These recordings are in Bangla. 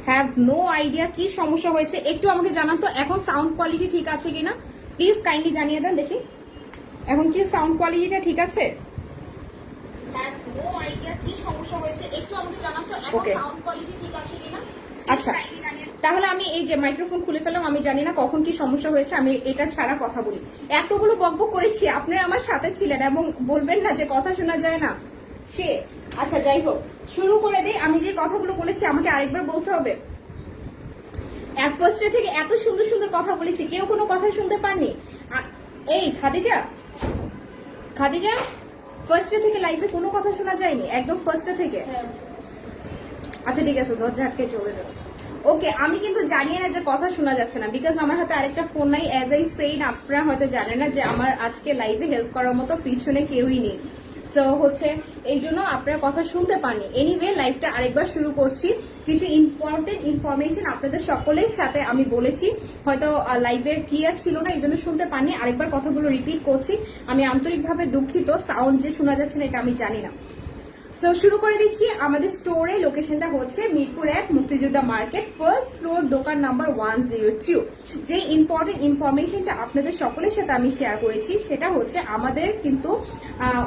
হ্যাভ নো আইডিয়া কি সমস্যা হয়েছে, একটু আমাকে জানান তো। এখন সাউন্ড কোয়ালিটি ঠিক আছে কিনা প্লিজ কাইন্ডলি জানিয়ে দেন দেখি। এখন কি সাউন্ড কোয়ালিটিটা ঠিক আছে? হ্যাভ নো আইডিয়া কি সমস্যা হয়েছে, একটু আমাকে জানান তো। এখন সাউন্ড কোয়ালিটি ঠিক আছে কিনা। আচ্ছা, তাহলে আমি এই যে মাইক্রোফোন খুলে ফেললাম, আমি জানি না কখন কি সমস্যা হয়েছে, আমি এটা ছাড়া কথা বলি। এতগুলো বকবক করেছি, আপনারা আমার সাথে ছিলেন এবং বলবেন না যে কথা শোনা যায় না সে। আচ্ছা যাই হোক, শুরু করে দিই। আমি যে কথাগুলো বলেছি আমাকে আরেকবার বলতে হবে। ফার্স্টে থেকে এত সুন্দর সুন্দর কথা বলেছি, কেউ কোনো কথা শুনতে পাননি? এই খাদিজা, খাদিজা ফার্স্টে থেকে লাইভে কোনো কথা শোনা যায়নি একদম ফার্স্টে থেকে? আচ্ছা ঠিক আছে, দরজা আটকে চলে যাও। ওকে, আমি কিন্তু জানি না যে কথা শোনা যাচ্ছে না, বিকজ আমার হাতে আরেকটা ফোন নাই। অ্যাজ আই সেইড, আপনারা হয়তো জানেন না যে আমার আজকে লাইভে হেল্প করার মতো পিছনে কেউই নেই। সো হচ্ছে এই জন্য আপনার কথা শুনতে পাননি। এনিওয়ে, লাইভটা আরেকবার শুরু করছি। কিছু ইম্পর্টেন্ট ইনফরমেশন আপনাদের সকলের সাথে আমি বলেছি, হয়তো লাইভে ক্লিয়ার ছিল না, এই জন্য শুনতে পাননি। আরেকবার কথাগুলো রিপিট করছি। আমি আন্তরিকভাবে দুঃখিত, সাউন্ড যে শোনা যাচ্ছে না এটা আমি জানি না। সো শুরু করে দিচ্ছি। আমাদের স্টোরের লোকেশনটা হচ্ছে মিরপুর 1 মুক্তিযোদ্ধা মার্কেট, ফার্স্ট ফ্লোর, দোকান নাম্বার 102। যে ইম্পর্টেন্ট ইনফরমেশনটা আপনাদের সকলের সাথে আমি শেয়ার করেছি সেটা হচ্ছে আমাদের কিন্তু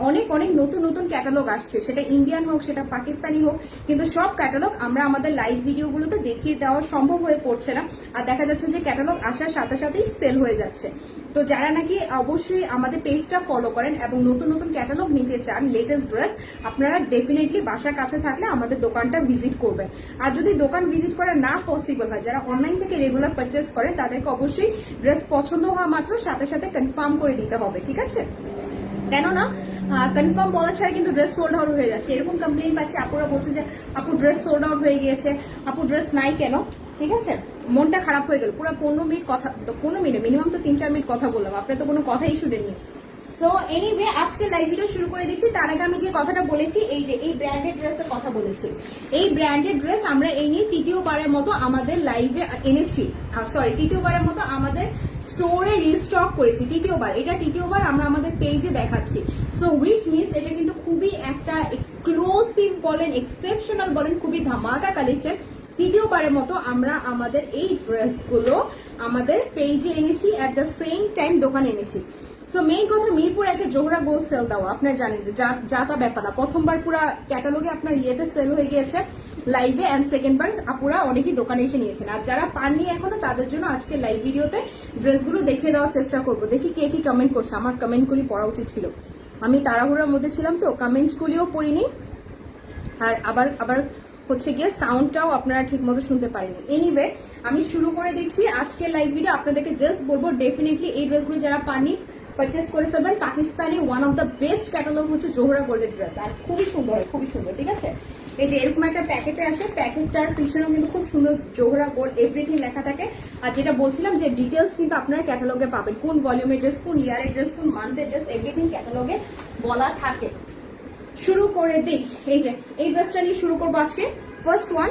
অনেক অনেক নতুন নতুন ক্যাটালগ আসছে, সেটা ইন্ডিয়ান হোক সেটা পাকিস্তানি হোক, কিন্তু সব ক্যাটালগ আমরা আমাদের লাইভ ভিডিওগুলোতে দেখিয়ে দেওয়া সম্ভব হয়ে পড়ছে না। আর দেখা যাচ্ছে যে ক্যাটালগ আসার সাথে সাথেই সেল হয়ে যাচ্ছে। তো যারা নাকি অবশ্যই আমাদের পেজটা ফলো করেন এবং নতুন নতুন ক্যাটালগ নিতে চান, লেটেস্ট ড্রেস, আপনারা ডেফিনেটলি বাসার কাছে থাকলে আমাদের দোকানটা ভিজিট করবেন। আর যদি দোকান ভিজিট করা না পসিবল হয়, যারা অনলাইন থেকে রেগুলার পারচেস করেন তাদেরকে অবশ্যই ড্রেস পছন্দ হওয়া মাত্র সাথে সাথে কনফার্ম করে দিতে হবে, ঠিক আছে? কেননা কনফার্ম বলা ছাড়া কিন্তু ড্রেস সোল্ড আউট হয়ে যাচ্ছে। এরকম কমপ্লেন পাচ্ছি, আপুরা বলছে যে আপু ড্রেস সোল্ড আউট হয়ে গিয়েছে, আপু ড্রেস নাই কেন? ঠিক আছে, মনটা খারাপ হয়ে গেল। পুরো 15 মিনিট কথা, 15 মিনিট মিনিমাম তো 3-4 মিনিট কথা বললাম, আপনার তো কোনো কথাই শুনেননি। সো এনিওয়ে, আজকে লাইভ ভিডিও শুরু করে দিচ্ছি। তার আগে আমি যে কথাটা বলেছি, এই যে এই ব্র্যান্ডেড ড্রেসের কথা বলেছি, এই ব্র্যান্ডেড ড্রেস আমরা এই নিয়ে তৃতীয়বারের মতো আমাদের লাইভে এনেছি। সরি, তৃতীয়বারের মতো আমাদের স্টোরে রিস্টক করেছি। তৃতীয়বার, এটা তৃতীয়বার আমরা আমাদের পেজে দেখাচ্ছি। সো উইচ মিনস এটা কিন্তু খুবই একটা এক্সক্লুসিভ বলেন, এক্সেপশনাল বলেন, খুবই ধামাকা কালেকশন। তৃতীয়বারের মতো আমরা আমাদের এই ড্রেসগুলো আমাদের পেজে এনেছি, অ্যাট দ্য সেম টাইম দোকানে এনেছি। সো মেইন কথা, মিরপুর 1 জোহরা গোল্ড সেল দেওয়া, আপনারা জানেন যে যা তা ব্যাপার না। প্রথমবার পুরো ক্যাটালগে আপনার ইয়েতে সেল হয়ে গিয়েছে লাইভে, অ্যান্ড সেকেন্ডবার আপুরা অনেকেই দোকানে এসে নিয়েছেন। আর যারা পাননি এখনো তাদের জন্য আজকে লাইভ ভিডিওতে ড্রেসগুলো দেখিয়ে দেওয়ার চেষ্টা করবো। দেখি কে কি কমেন্ট করছে। আমার কমেন্টগুলি পড়া উচিত ছিল, আমি তাড়াহুড়োর মধ্যে ছিলাম তো কমেন্টগুলিও পড়িনি। আর আবার হচ্ছে গিয়ে সাউন্ডটাও আপনারা ঠিক মতো শুনতে পারেনি। এনিওয়ে, আমি শুরু করে দিচ্ছি আজকের লাইভ ভিডিও। আপনাদেরকে জাস্ট বলবো, ডেফিনেটলি এই ড্রেসগুলো যারা পাননি পারচেস করে ফেলবেন। Pakistani one of the best catalogue হচ্ছে জোহরা গোল্ডের ড্রেস, আর খুবই সুন্দর হয়, খুবই সুন্দর, ঠিক আছে? এই যে এরকম একটা প্যাকেটে আসে, প্যাকেটটার পিছনেও কিন্তু খুব সুন্দর জোহরা গোল্ড এভরিথিং লেখা থাকে। আর যেটা বলছিলাম যে ডিটেলস কিন্তু আপনারা ক্যাটালগে পাবেন, কোন ভলিউমের ড্রেস, কোন ইয়ারের ড্রেস, কোন মান্থের ড্রেস, এভরিথিং ক্যাটালগে বলা থাকে। শুরু করে দিই। এই যে এই ড্রেসটা নিয়ে শুরু করবো আজকে। ফার্স্ট ওয়ান,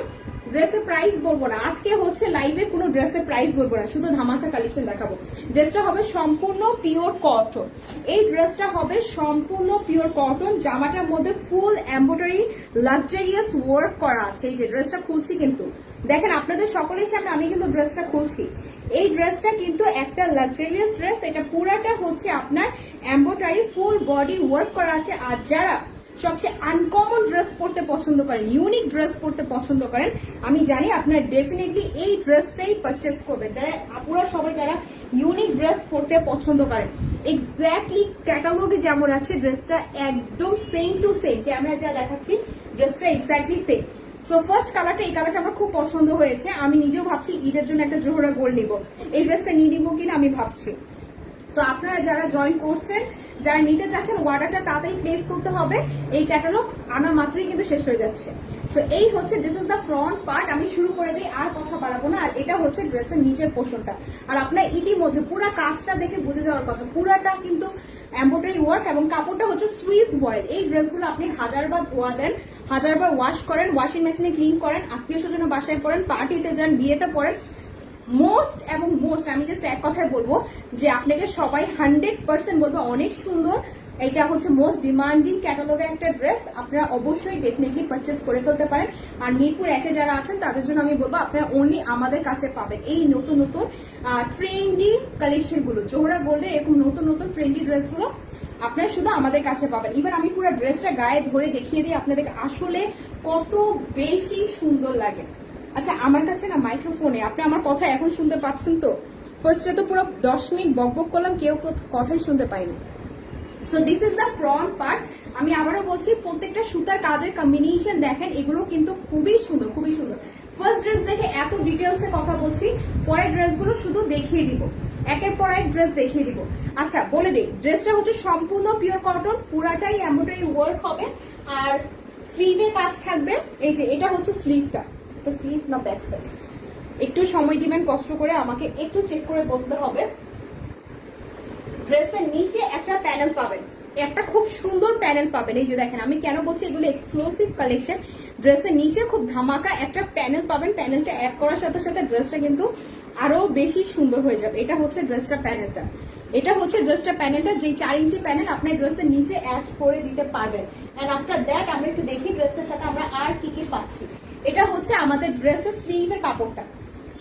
ড্রেসের প্রাইস বলবো না আজকে, হচ্ছে লাইভে কোনো ড্রেসের প্রাইস বলবো না, শুধু ধামাকা কালেকশন দেখাবো। ড্রেসটা হবে সম্পূর্ণ পিওর কটন। এই ড্রেসটা হবে সম্পূর্ণ পিওর কটন, জামাটার মধ্যে ফুল এমব্রয়ডারি লাক্সারিয়াস ওয়ার্ক করা আছে। এই যে ড্রেসটা খুলছি, কিন্তু দেখেন আপনাদের সকলের সামনে আমি কিন্তু ড্রেসটা খুলছি। এই ড্রেসটা কিন্তু একটা লাক্সারিয়াস ড্রেস, এটা পুরাটা হচ্ছে আপনার এমব্রয়ডারি ফুল বডি ওয়ার্ক করা আছে। আর যারা সবচেয়ে আনকমন ড্রেস পরতে পছন্দ করেন, ইউনিক ড্রেস পরতে পছন্দ করেন, আমি জানি আপনারা ডেফিনেটলি এই ড্রেসটাই পারচেস করবেন। যারা আপুরা সবাই যারা ইউনিক ড্রেস পরতে পছন্দ করেন, এক্স্যাক্টলি ক্যাটালগে যেমন আছে ড্রেসটা একদম সেম টু সেম, ক্যামেরা যা দেখাচ্ছি ড্রেসটা এক্স্যাক্টলি সেম। সো ফার্স্ট কালারটা, এই কালারটা আমার খুব পছন্দ হয়েছে। আমি নিজেও ভাবছি ঈদের জন্য একটা জোহরা গোল্ড নিব, এই ড্রেসটা নিয়ে নিবো কিনা আমি ভাবছি। তো আপনারা যারা জয়েন করছেন, যারা নিতে চাচ্ছেন, অর্ডারটা তাড়াতাড়ি প্লেস করতে হবে, এই ক্যাটালগ আনা মাত্রই কিন্তু শেষ হয়ে যাচ্ছে। সো এই হচ্ছে, this is the front part. আমি শুরু করে দিই, আর কথা বাড়াবো না। আর এটা হচ্ছে ড্রেসের নিচের পোর্শনটা। আর আপনার ইতিমধ্যে পুরো কাজটা দেখে বুঝে যাওয়ার কথা, পুরাটা কিন্তু এমব্রয়ডারি ওয়ার্ক, এবং কাপড়টা হচ্ছে সুইস বয়েল। এই ড্রেসগুলো আপনি হাজারবার ধোয়া দেন, হাজারবার ওয়াশ করেন, ওয়াশিং মেশিনে ক্লিন করেন, আত্মীয় স্বজনের বাসায় পরেন, পার্টিতে যান, বিয়েতে পরেন, মোস্ট এবং মোস্ট আমি জাস্ট এক কথায় বলবো যে আপনাকে সবাই 100% বলবো অনেক সুন্দর এটা হচ্ছে মোস্ট ডিমান্ডিং ক্যাটালগের একটা ড্রেস, আপনারা অবশ্যই ডেফিনেটলি পারচেস করে ফেলতে পারেন। আর মিরপুর একে যারা আছেন তাদের জন্য আমি বলবো আপনারা অনলি আমাদের কাছে পাবেন এই নতুন নতুন ট্রেন্ডি কালেকশন গুলো, জোহরা গোল্ডের এরকম নতুন নতুন ট্রেন্ডি ড্রেসগুলো আপনারা শুধু আমাদের কাছে পাবেন। এবার আমি পুরো ড্রেসটা গায়ে ধরে দেখিয়ে দিই আপনাদের আসলে কত বেশি সুন্দর লাগে। আচ্ছা আমার কাছে না মাইক্রোফোনে আপনি আমার কথা এখন শুনতে পাচ্ছেন তো? ফার্স্টে তো পুরো 10 মিনিট বকবক করলাম, কেউ কথাই শুনতে পাইনি। So this is the front part. আমি আবারও বলছি প্রত্যেকটা সুতার কাজের কম্বিনেশন দেখেন, এগুলো কিন্তু খুবই সুন্দর, খুবই সুন্দর। ফার্স্ট ড্রেস দেখে এত ডিটেলসে কথা বলছি, পরের ড্রেসগুলো শুধু দেখিয়ে দিব, একের পর এক ড্রেস দেখিয়ে দিব। আচ্ছা বলে দিই, ড্রেসটা হচ্ছে সম্পূর্ণ পিওর কটন, পুরাটাই এমব্রয়ডারি ওয়ার্ক হবে, আর স্লিভে কাজ থাকবে। এই যে এটা হচ্ছে স্লিভটা, এটা স্লিভ না ব্যাক সাইড, একটু সময় দিবেন কষ্ট করে, আমাকে একটু চেক করে বলতে হবে। ড্রেসের নিচে একটা প্যানেল পাবেন, একটা খুব সুন্দর প্যানেল পাবেন। এই যে দেখেন, আমি কেন বলছি এগুলো এক্সক্লুসিভ কালেকশন। ড্রেসের নিচে খুব ধামাকা একটা প্যানেল পাবেন, প্যানেলটা অ্যাড করার সাথে সাথে ড্রেসটা কিন্তু আরো বেশি সুন্দর হয়ে যাবে। এটা হচ্ছে ড্রেসটা প্যানেলটা, এটা হচ্ছে ড্রেসটা প্যানেলটা, যেই 4 ইঞ্চি প্যানেল আপনার ড্রেসের নিচে অ্যাড করে দিতে পারবেন। এন্ড আফটার দ্যাট আমরা একটু দেখি ড্রেসটার সাথে আমরা আর কি কি পাচ্ছি। এটা হচ্ছে আমাদের ড্রেসের স্লিভের কাপড়টা,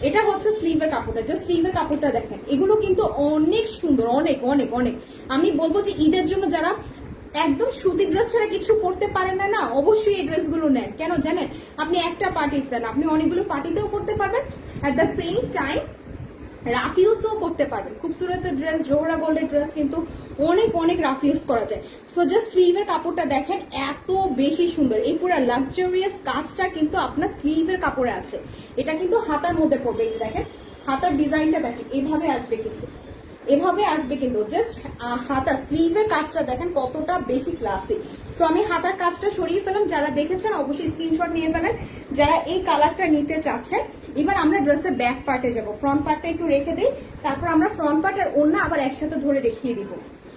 এটা হচ্ছে স্লিভের কাপড়টা, জাস্ট স্লিভের কাপড়টা দেখেন, এগুলো কিন্তু অনেক সুন্দর, অনেক অনেক অনেক। আমি বলবো যে ঈদের জন্য যারা একদম সুতির ড্রেস ছাড়া কিছু পরতে পারেন না, অবশ্যই এই ড্রেসগুলো নেন। কেন জানেন, আপনি একটা পার্টিতে না, আপনি অনেকগুলো পার্টিতেও পরতে পারবেন, at the same time rough ইউজও করতে পারবেন। খুবসুরতের ড্রেস, জোহরা গোল্ডের ড্রেস কিন্তু অনেক অনেক রাফ ইউজ করা যায়। সো জাস্ট স্লিভের কাপড়টা দেখেন এত বেশি সুন্দর, এই পুরো লাক্সারিয়াস কাজটা কিন্তু আপনার স্লিভের কাপড়ে আছে। এটা কিন্তু হাতার মধ্যে পড়বে, এই যে দেখেন হাতার ডিজাইনটা দেখেন, এভাবে আসবে কিন্তু, এভাবে আসবে কিন্তু। জাস্ট হাতা স্লিভের কাজটা দেখেন কতটা বেশি ক্লাসিক। সো আমি হাতার কাজটা সরিয়ে ফেলাম, যারা দেখেছেন অবশ্যই স্ক্রিনশট নিয়ে ফেলেন যারা এই কালারটা নিতে চাচ্ছেন। এবার আমরা ড্রেসের ব্যাক পার্টে যাব, ফ্রন্ট পার্টটা একটু রেখে দিই, তারপর আমরা ফ্রন্ট পার্ট আর ওড়না আবার একসাথে ধরে দেখিয়ে দিব।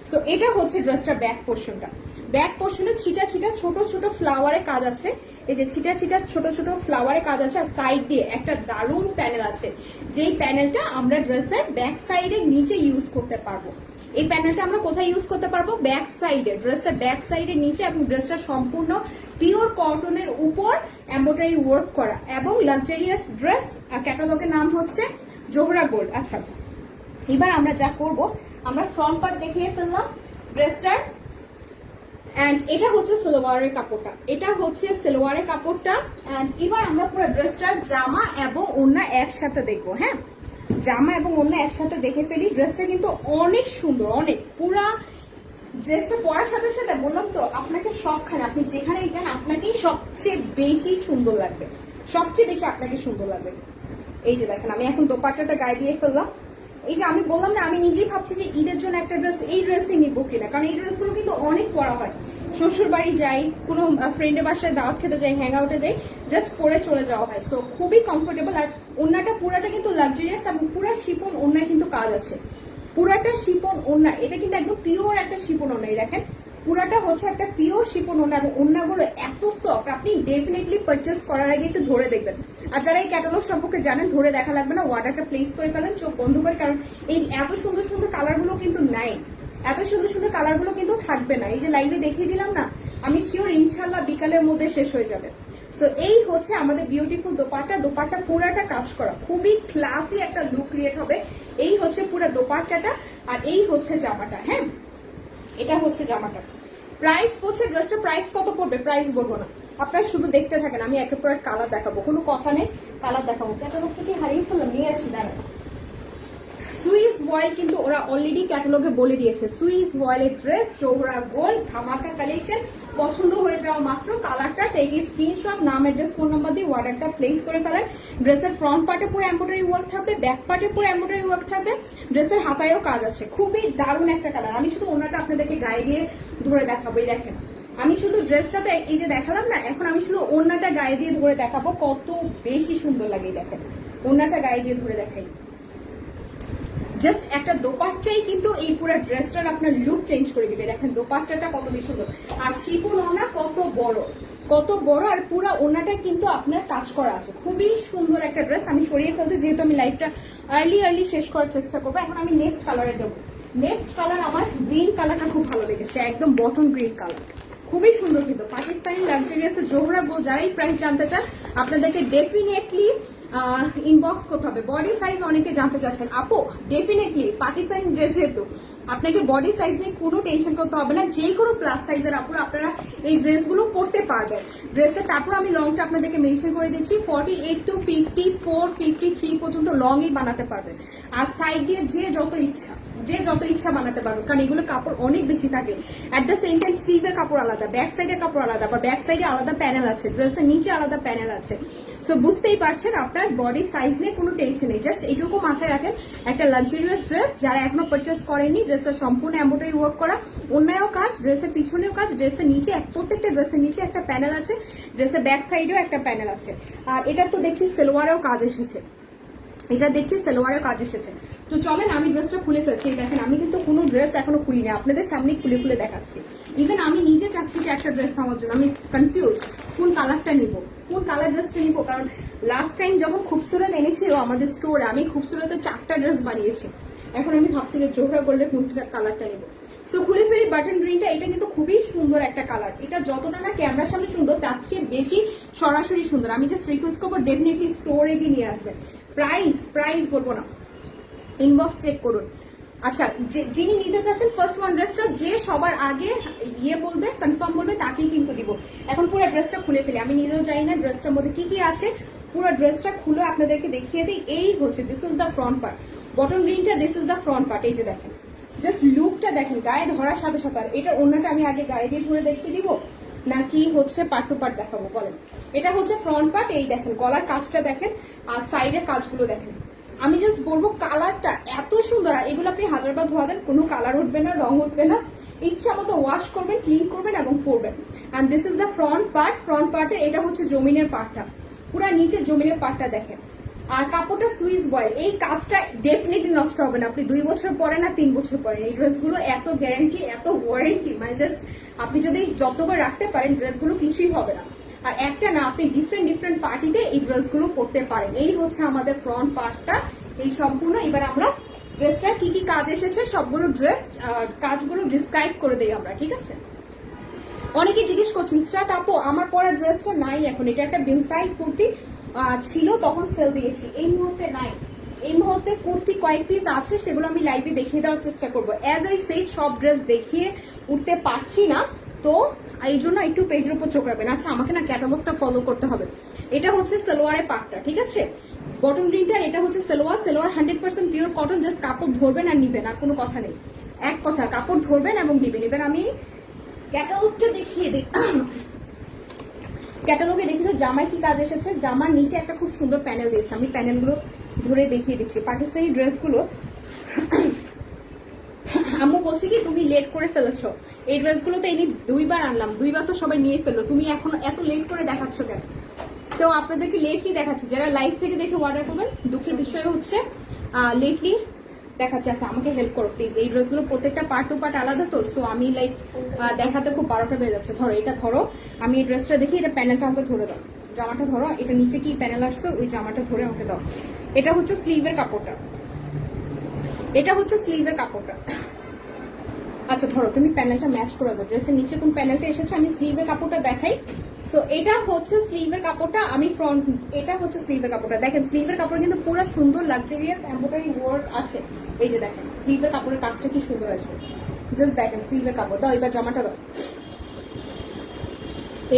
সো এটা হচ্ছে ড্রেসটার ব্যাক পোর্শনটা। ব্যাক পোর্শনে ছিটা ছিটা ছোট ছোট ফ্লাওয়ারের কাজ আছে, এই যে ছিটা ছিটা ছোট ছোট ফ্লাওয়ারের কাজ আছে, আর সাইড দিয়ে একটা দারুণ প্যানেল আছে, যেই প্যানেলটা আমরা ড্রেসের ব্যাক সাইডের নিচে ইউজ করতে পারবো। এই প্যানেলটা আমরা কোথায় ইউজ করতে পারবো? ব্যাক সাইডে, ড্রেসের ব্যাক সাইডের নিচে, এবং ড্রেসটা সম্পূর্ণ পিওর কটনের উপর এমব্রয়ডারি ওয়ার্ক করা এবং লাক্সারিয়াস ড্রেস। ক্যাটালগের নাম হচ্ছে জোহরা গোল্ড। আচ্ছা এবার আমরা যা করব, আমরা ফ্রন্ট পার্ট দেখিয়ে ফেললাম ড্রেসটার, এন্ড এটা হচ্ছে সালোয়ারের কাপড়টা, এটা হচ্ছে সালোয়ারের কাপড়টা। এন্ড এবার আমরা পুরো ড্রেসটার জামা এবং ওড়না একসাথে দেখবো। হ্যাঁ, জামা এবং ওড়না একসাথে দেখে ফেলি। ড্রেসটা কিন্তু অনেক সুন্দর, অনেক। পুরা ড্রেসটা পরার সাথে সাথে বললাম তো আপনাকে সবখানে, আপনি যেখানেই যান আপনাকেই সবচেয়ে বেশি সুন্দর লাগবে, সবচেয়ে বেশি আপনাকে সুন্দর লাগবে। এই যে দেখেন, আমি এখন দোপাট্টাটা গায়ে দিয়ে ফেললাম। এই যে আমি বললাম না, আমি নিজেই ভাবছি যে ঈদের জন্য একটা ড্রেস, এই ড্রেসই নিবো কিনা, কারণ এই ড্রেসগুলো কিন্তু অনেক পরা হয়। শ্বশুর বাড়ি যাই, কোনো ফ্রেন্ডের বাসায় দাওয়াত খেতে যাই, হ্যাং আউটে যাই, জাস্ট পরে চলে যাওয়া হয়। সো খুবই কমফোর্টেবল। আর ওড়নাটা পুরাটা কিন্তু লাক্সারিয়াস, এবং পুরা শিপন ওড়নায় কিন্তু কাজ আছে, পুরাটা শিপন ওড়না। এটা কিন্তু একদম পিওর একটা শিপন ওড়না, দেখেন পুরাটা হচ্ছে একটা পিওর শিপন ওড়না, এবং ওড়নাগুলো এত সফট, আপনি ডেফিনেটলি পারচেস করার আগে একটু ধরে দেখবেন। আর যারা এই ক্যাটালগ সম্পর্কে জানেন, ধরে দেখা লাগবে না, অর্ডারটা প্লেস করে ফেলেন, চোখ বন্ধ করে, কারণ এই এত সুন্দর সুন্দর কালারগুলো কিন্তু নাই, এত সুন্দর সুন্দর কালারগুলো কিন্তু থাকবে না। এই যে লাইভে দেখিয়ে দিলাম না, আমি শিওর ইনশাল্লাহ বিকালের মধ্যে শেষ হয়ে যাবে। সো এই হচ্ছে আমাদের বিউটিফুল দোপাট্টা, দোপাট্টা পুরাটা কাজ করা, খুবই ক্লাসি একটা লুক ক্রিয়েট হবে। এই হচ্ছে পুরো দোপাট্টাটা, আর এই হচ্ছে জামাটা। হ্যাঁ, এটা হচ্ছে জামাটা। প্রাইস পড়ছে, ড্রেসটা প্রাইস কত পড়বে প্রাইস বলবো না, আপনারা শুধু দেখতে থাকেন, আমি একের পর এক কালার দেখাবো, কোনো কথা নেই, কালার দেখাবো। ক্যাটালগটা কি হারিয়ে ফেললাম, নিয়ে আসি দাঁড়া। সুইস ভয়েল কিন্তু ওরা অলরেডি ক্যাটালগে বলে দিয়েছে, সুইস ভয়েলের ড্রেস, জোহরা গোল্ড, ধামাকা কালেকশন। পছন্দ হয়ে যাওয়া মাত্র কালারটা টেক স্ক্রিনশট, নাম অ্যাড্রেস ফোন নাম্বার দিয়ে অর্ডারটা প্লেস করে ফেলেন। ড্রেসের ফ্রন্ট পার্টে পুরো এমব্রয়ডারি ওয়ার্ক থাকবে, ব্যাক পার্টে পুরো এমব্রয়ডারি ওয়ার্ক থাকবে, ড্রেসের হাতায়ও কাজ আছে, খুবই দারুণ একটা কালার। আমি শুধু ওনাটা আপনাদেরকে গায়ে দিয়ে ধরে দেখাবো, এই দেখেন, আমি শুধু ড্রেসটাতে এই যে দেখালাম না, এখন আমি শুধু ওড়নাটা গায়ে দিয়ে ধরে দেখাবো কত বেশি সুন্দর লাগে। দেখেন ওড়নাটা গায়ে দিয়ে ধরে দেখাই, জাস্ট একটা দোপাট্টাই কিন্তু এই পুরো ড্রেসটার আপনার লুক চেঞ্জ করে দিবে। দেখেন দোপাট্টাটা কত বেশি সুন্দর, আর শিপন ওড়না কত বড়, কত বড়, আর পুরো ওড়নাটা কিন্তু আপনার কাজ করা আছে, খুবই সুন্দর একটা ড্রেস। আমি সরিয়ে ফেলছি যেহেতু আমি লাইফটা আর্লি শেষ করার চেষ্টা করবো। এখন আমি নেক্সট কালারে যাবো। নেক্সট কালার আমার গ্রিন কালারটা খুব ভালো লেগেছে, একদম বটন গ্রিন কালার, খুবই সুন্দর কিন্তু পাকিস্তানি লাক্সারিয়াসের জোহরা গো। যারাই প্রাইস জানতে চান আপনাদেরকে ডেফিনেটলি ইনবক্স করতে হবে। বডি সাইজ অনেকে জানতে চাচ্ছেন আপু, ডেফিনেটলি পাকিস্তানি ড্রেস যেহেতু আপনাকে বডি সাইজ নিয়ে কোনো টেনশন করতে হবে না, যে কোনো প্লাস সাইজের আপুর আপনারা এই ড্রেসগুলো পরতে পারবেন। ড্রেসের তারপর আমি লংটা আপনাদেরকে মেনশন করে দিচ্ছি, 48 to 54, 53 পর্যন্ত লংই বানাতে পারবেন। আর সাইড দিয়ে যে যত ইচ্ছা বানাতে পারবেন, কারণ এগুলো কাপড় অনেক বেশি থাকে। অ্যাট দ্য সেম টাইম স্লিভের কাপড় আলাদা, ব্যাক সাইডের কাপড় আলাদা, আবার ব্যাক সাইডে আলাদা প্যানেল আছে, ড্রেসের নিচে আলাদা প্যানেল আছে। সো বুঝতেই পারছেন আপনার বডি সাইজ নিয়ে কোনো টেনশন নেই। জাস্ট এইটুকু মাথায় রাখেন, একটা লাক্সারিয়াস ড্রেস যারা এখনো পারচেস করেনি, ড্রেসের সম্পূর্ণ এমব্রয়ডারি ওয়ার্ক করা, অন্যান্য কাজ, ড্রেসের পিছনেও কাজ, ড্রেসের নিচে প্রত্যেকটা ড্রেসের নিচে একটা প্যানেল আছে, ড্রেসের ব্যাক সাইডেও একটা প্যানেল আছে। আর এটা তো দেখছি সেলোয়ারেও কাজ এসেছে, তো চলেন আমি ড্রেসটা খুলে ফেলছি। দেখেন আমি কিন্তু কোনো ড্রেস এখনো খুলিনি, আপনাদের সামনে খুলে খুলে দেখাচ্ছি। ইভেন আমি নিজে চাচ্ছি যে একটা ড্রেস নেওয়ার জন্য, আমি কনফিউজ কোন কালারটা নিব, কোন কালার ড্রেসটা নিব। কারণ লাস্ট টাইম যখন খুবসুরত এনেছিল আমাদের স্টোরে, আমি খুবসুরতে 4টা ড্রেস বানিয়েছি। এখন আমি ভাবছি যে জোহরা গোল্ডে কোন কালারটা নিব। সো খুলে ফেলি বাটন গ্রিনটা। এটা কিন্তু খুবই সুন্দর একটা কালার, এটা যতটা না ক্যামেরার সামনে সুন্দর তার চেয়ে বেশি সরাসরি সুন্দর। আমি জাস্ট রিকোয়েস্ট করবো ডেফিনেটলি স্টোরে গিয়ে নিয়ে আসবেন। প্রাইস বলবো না, ইনবক্স চেক করুন। আচ্ছা, যিনি নিতে চাচ্ছেন ফার্স্ট ওয়ান ড্রেসটা, যে সবার আগে বলবে, কনফার্ম বলবে, তাকেই কিন্তু দিব। এখন পুরো ড্রেসটা খুলে ফেলি, আমি নিজেও জানি না ড্রেসটার মধ্যে কি কি আছে। পুরো ড্রেসটা খুলে আপনাদেরকে দেখিয়ে দিই। এই হচ্ছে this is the front part, bottom গ্রিনটা, this is the front part. এই যে দেখেন, জাস্ট লুকটা দেখেন, গায়ে ধরার সাথে সাথে। আর এটার অন্যটা আমি আগে গায়ে দিয়ে ধরে দেখিয়ে দিব নাকি হচ্ছে পার্ট টু পার্ট দেখাবো বলেন? এটা হচ্ছে ফ্রন্ট পার্ট, এই দেখেন গলার কাজটা দেখেন, আর সাইডের কাজগুলো দেখেন। আমি জাস্ট বলবো কালারটা এত সুন্দর, আর এগুলো আপনি 1000বার ধোয়া দেন কোনো কালার উঠবে না, রং উঠবে না। ইচ্ছা মতো ওয়াশ করবেন, ক্লিন করবেন এবং পরবেন। And this is the front পার্টে এটা হচ্ছে জমিনের পার্টটা, পুরা নিচে জমিনের পার্টটা দেখেন। আর কাপড়টা সুইস বয়েল, এই কাজটা ডেফিনেটলি নষ্ট হবে না, আপনি 2 বছর পরে না 3 বছর পরে। এই ড্রেসগুলো এত গ্যারান্টি, এত ওয়ারেন্টি, মানে জাস্ট আপনি যদি যত্ন করে রাখতে পারেন ড্রেসগুলো কিছুই হবে না। আর একটা না, আপনি ডিফারেন্ট পার্টিতে এই ড্রেসগুলো পরতে পারেন। এই হচ্ছে আমাদের ফ্রন্ট পার্টটা, এই সম্পূর্ণ। এবার আমরা ড্রেসটা কি কি কাজ এসেছে সবগুলো ড্রেস কাজগুলো ডিসক্রাইব করে দেই আমরা, ঠিক আছে? অনেকে জিজ্ঞেস করছে ইসরাত আপু আমার পরা ড্রেসটা নাই এখন, এটা একটা বিনসাইড কুর্তি ছিল, তখন সেল দিয়েছি, এই মুহূর্তে নাই। এই মুহূর্তে কুর্তি কয়েক পিস আছে, সেগুলো আমি লাইভে দেখিয়ে দেওয়ার চেষ্টা করবো। অ্যাজ আই সেড সব ড্রেস দেখিয়ে উঠতে পারছি না, তো এই জন্য একটু পেজের উপর চোখ রাখবেন। আচ্ছা, আমাকে না ক্যাটালগটা ফলো করতে হবে। এটা হচ্ছে সালোয়ারের পার্টটা, ঠিক আছে? বটম গ্রিনটা, এটা হচ্ছে সালোয়ার 100% পিওর কটন। জাস্ট কাপড় ধরবেন আর নিবেন, আর কোনো কথা নেই। এক কথা, কাপড় ধরবেন এবং নিবেন। এবার আমি ক্যাটালগটা দেখিয়ে দিই। ক্যাটালগে দেখি তো জামায় কি কাজ এসেছে। জামার নিচে একটা খুব সুন্দর প্যানেল দিয়েছে, আমি প্যানেলগুলো ধরে দেখিয়ে দিচ্ছি। পাকিস্তানি ড্রেসগুলো আম্মু বলছে কি তুমি লেট করে ফেলেছো, এই ড্রেসগুলো তো এনে 2বার আনলাম, 2বার তো সবাই নিয়ে ফেললো, তুমি এখন এত লেট করে দেখাচ্ছ কেন? তো আপনাদেরকে লেটলি দেখাচ্ছি, যারা লাইভ থেকে দেখে অর্ডার করবেন। দুঃখের বিষয় হচ্ছে লেটলি দেখাচ্ছি। আচ্ছা, আমাকে হেল্প করো প্লিজ, এই ড্রেসগুলো প্রত্যেকটা পার্ট টু পার্ট আলাদা, তো সো আমি লাইক দেখাতে খুব 12টা বেজে যাচ্ছে। ধরো এটা ধরো, আমি এই ড্রেসটা দেখি, এটা প্যানেলটা আমাকে ধরে দাও। জামাটা ধরো, এটা নিচে কি প্যানেল আসছে, ওই জামাটা ধরে আমাকে দাও। এটা হচ্ছে স্লিভের কাপড়টা, আচ্ছা ধরো তুমি প্যানেলটা ম্যাচ করে দাও। ড্রেসের নিচে কোন প্যানেলটা এসেছে, আমি স্লিভের কাপড়টা দেখাই। সো এটা হচ্ছে স্লিভের কাপড়টা, আমি ফ্রন্ট, এটা হচ্ছে স্লিভের কাপড়টা। দেখেন স্লিভের কাপড় কিন্তু পুরো সুন্দর লাক্সারিয়াস এমব্রয়ডারি ওয়ার্ক আছে। এই যে দেখেন স্লিভের কাপড়ের কাজটা কি সুন্দর আসবে, জাস্ট দেখেন স্লিভের কাপড় দাও। এবার জামাটা দাও,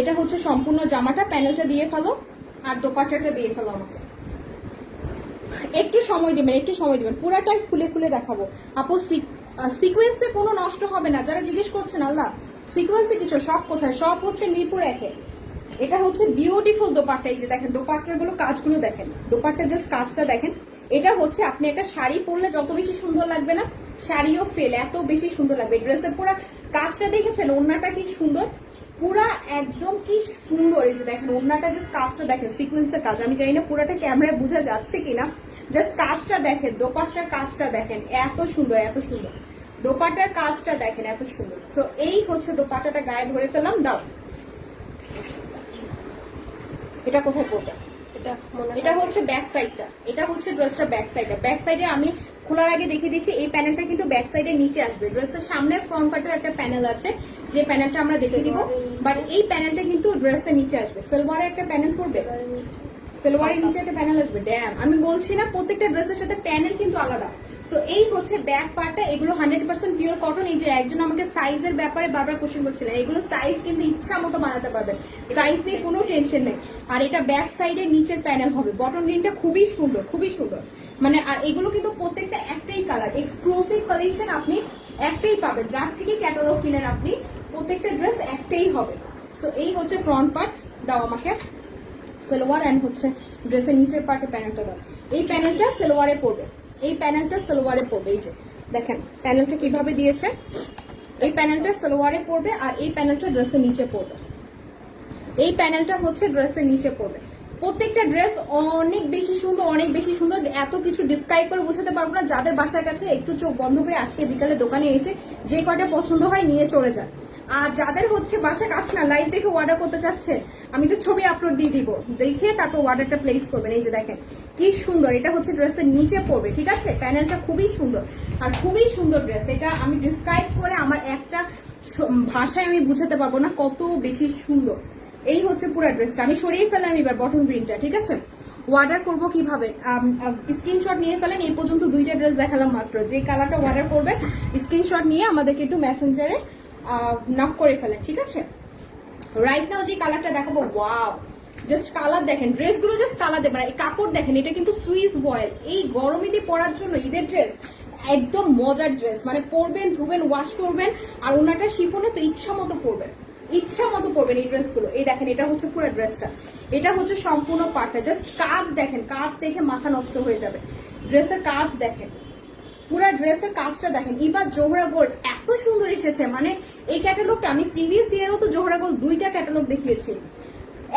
এটা হচ্ছে সম্পূর্ণ জামাটা। প্যানেলটা দিয়ে ফেলো আর দোপাট্টাটা দিয়ে ফেলো আমাকে। একটু সময় দিবেন, পুরাটাই খুলে খুলে দেখাবো। আপু সিকোয়েন্সে কোনো নষ্ট হবে না, যারা জিজ্ঞেস করছেন আল্লাহ সিকোয়েন্সে কিছু, সব কোথায়, সব হচ্ছে মিরপুর 1-এ। এটা হচ্ছে বিউটিফুল দোপাট্টা, এই যে দেখেন দোপাট্টার গুলো কাজগুলো দেখেন, দোপাট্টা জাস্ট কাজটা দেখেন। এটা হচ্ছে আপনি একটা শাড়ি পরলে যত বেশি সুন্দর লাগবে না, শাড়িও ফেল এত বেশি সুন্দর লাগবে। ড্রেসের পুরো কাজটা দেখেছেন, ওড়নাটা কি সুন্দর, পুরা একদম কি সুন্দর। এই যে দেখেন ওড়নাটা জাস্ট কাজটা দেখেন, সিকোয়েন্সের কাজ। আমি জানি না পুরাটা ক্যামেরায় বোঝা যাচ্ছে কিনা, জাস্ট কাজটা দেখেন, দোপাট্টার কাজটা দেখেন, এত সুন্দর দোপাট্টার কাজটা দেখেন, এত সুন্দর। সো এই হচ্ছে দোপাট্টাটা গায়ে ধরে ফেলাম, দাও। এটা কোথায় পড়বে, এটা হচ্ছে ব্যাক সাইডটা, এটা হচ্ছে ড্রেসটার ব্যাক সাইডে। ব্যাক সাইডে আমি খোলার আগে দেখিয়ে দিচ্ছি, এই প্যানেলটা কিন্তু ব্যাক সাইডের নিচে আসবে। ড্রেসের সামনে ফ্রন্ট পার্টের একটা প্যানেল আছে, যে প্যানেলটা আমরা দেখিয়ে দিব, বাট এই প্যানেলটা কিন্তু ড্রেসের নিচে আসবে। সালোয়ারে একটা প্যানেল পড়বে, সালোয়ারের নিচে একটা প্যানেল আসবে। ড্যাম, আমি বলছি না প্রত্যেকটা ড্রেসের সাথে প্যানেল কিন্তু আলাদা। তো এই হচ্ছে ব্যাক পার্টটা, এগুলো 100% পিওর কটন। এই যে একজন আমাকে সাইজের ব্যাপারে বারবার কোশ্চেন করছিলেন, এগুলো সাইজ কিন্তু ইচ্ছা মতো বানাতে পারবেন, সাইজ নিয়ে কোনো টেনশন নেই। আর এটা ব্যাক সাইডের নিচের প্যানেল হবে। বটন গ্রিনটা খুবই সুন্দর, খুবই সুন্দর মানে। আর এগুলো কিন্তু প্রত্যেকটা একটাই কালার, এক্সক্লুসিভ কালেকশন, আপনি একটাই পাবেন। যার থেকে ক্যাটালগ কিনেন আপনি, প্রত্যেকটা ড্রেস একটাই হবে। সো এই হচ্ছে ফ্রন্ট পার্ট। দাও আমাকে সালোয়ার অ্যান্ড হচ্ছে ড্রেসের নিচের পার্টের প্যানেলটা দাও। এই প্যানেলটা সালোয়ারে পড়বে, এই প্যানেলটা সালোয়ারে পড়বে। এই যে দেখেন প্যানেলটা কিভাবে দিয়েছে, এই প্যানেলটা সালোয়ারে পড়বে আর এই প্যানেলটা ড্রেসের নিচে পড়বে। এই প্যানেলটা হচ্ছে ড্রেসের নিচে পড়বে। প্রত্যেকটা ড্রেস অনেক বেশি সুন্দর, অনেক বেশি সুন্দর। এত কিছু ডিসক্রাইব করে বোঝাতে পারবো না। যাদের বাসার কাছে একটু চোখ বন্ধ করে আজকে বিকালে দোকানে এসে যে কয়টা পছন্দ হয় নিয়ে চলে যান। আর যাদের হচ্ছে বাসার কাছে না, লাইভ দেখে অর্ডার করতে চাচ্ছে, আমি তো ছবি আপলোড দিয়ে দিব, দেখে তারপর অর্ডারটা প্লেস করবেন। এই যে দেখেন কি সুন্দর, এটা হচ্ছে ড্রেসের নিচে পড়বে, ঠিক আছে? প্যানেলটা খুবই সুন্দর আর খুবই সুন্দর ড্রেস। এটা আমি ডিসক্রাইব করে আমার একটা ভাষায় আমি বুঝাতে পারবো না কত বেশি সুন্দর। এই হচ্ছে পুরো ড্রেসটা। আমি সরিয়ে ফেললাম এবার বটন গ্রিনটা, ঠিক আছে? অর্ডার করবো কিভাবে? স্ক্রিনশট নিয়ে ফেলেন। এই পর্যন্ত দুইটা ড্রেস দেখালাম মাত্র। যে কালারটা অর্ডার করবে স্ক্রিনশট নিয়ে আমাদেরকে একটু মেসেঞ্জারে নক করে ফেলেন, ঠিক আছে? রাইট নাও যে কালারটা দেখাবো, ওয়াও, জাস্ট কালার দেখেন, ড্রেসগুলো জাস্ট কালার দেবেন। এই কাপড় দেখেন, এটা কিন্তু সুইস বয়েল। এই গরমে দিয়ে পরার জন্য ঈদের ড্রেস একদম মজার ড্রেস, মানে পরবেন, ধুবেন, ওয়াশ করবেন, আর ওনাটা শিপনে তো ইচ্ছা মতো পরবেন, ইচ্ছা মতো পরবেন এই ড্রেসগুলো। এই দেখেন এটা হচ্ছে পুরো ড্রেসটা, এটা হচ্ছে সম্পূর্ণ পার্টটা। জাস্ট কাজ দেখেন, কাজ দেখে মাথা নষ্ট হয়ে যাবে। ড্রেসের কাজ দেখেন, পুরো ড্রেসের কাজটা দেখেন। এবার জোহরা গোল্ড এত সুন্দর এসেছে, মানে এই ক্যাটালগটা আমি প্রিভিয়াস ইয়ারও তো জোহরা গোল্ড 2টা ক্যাটালগ দেখিয়েছি,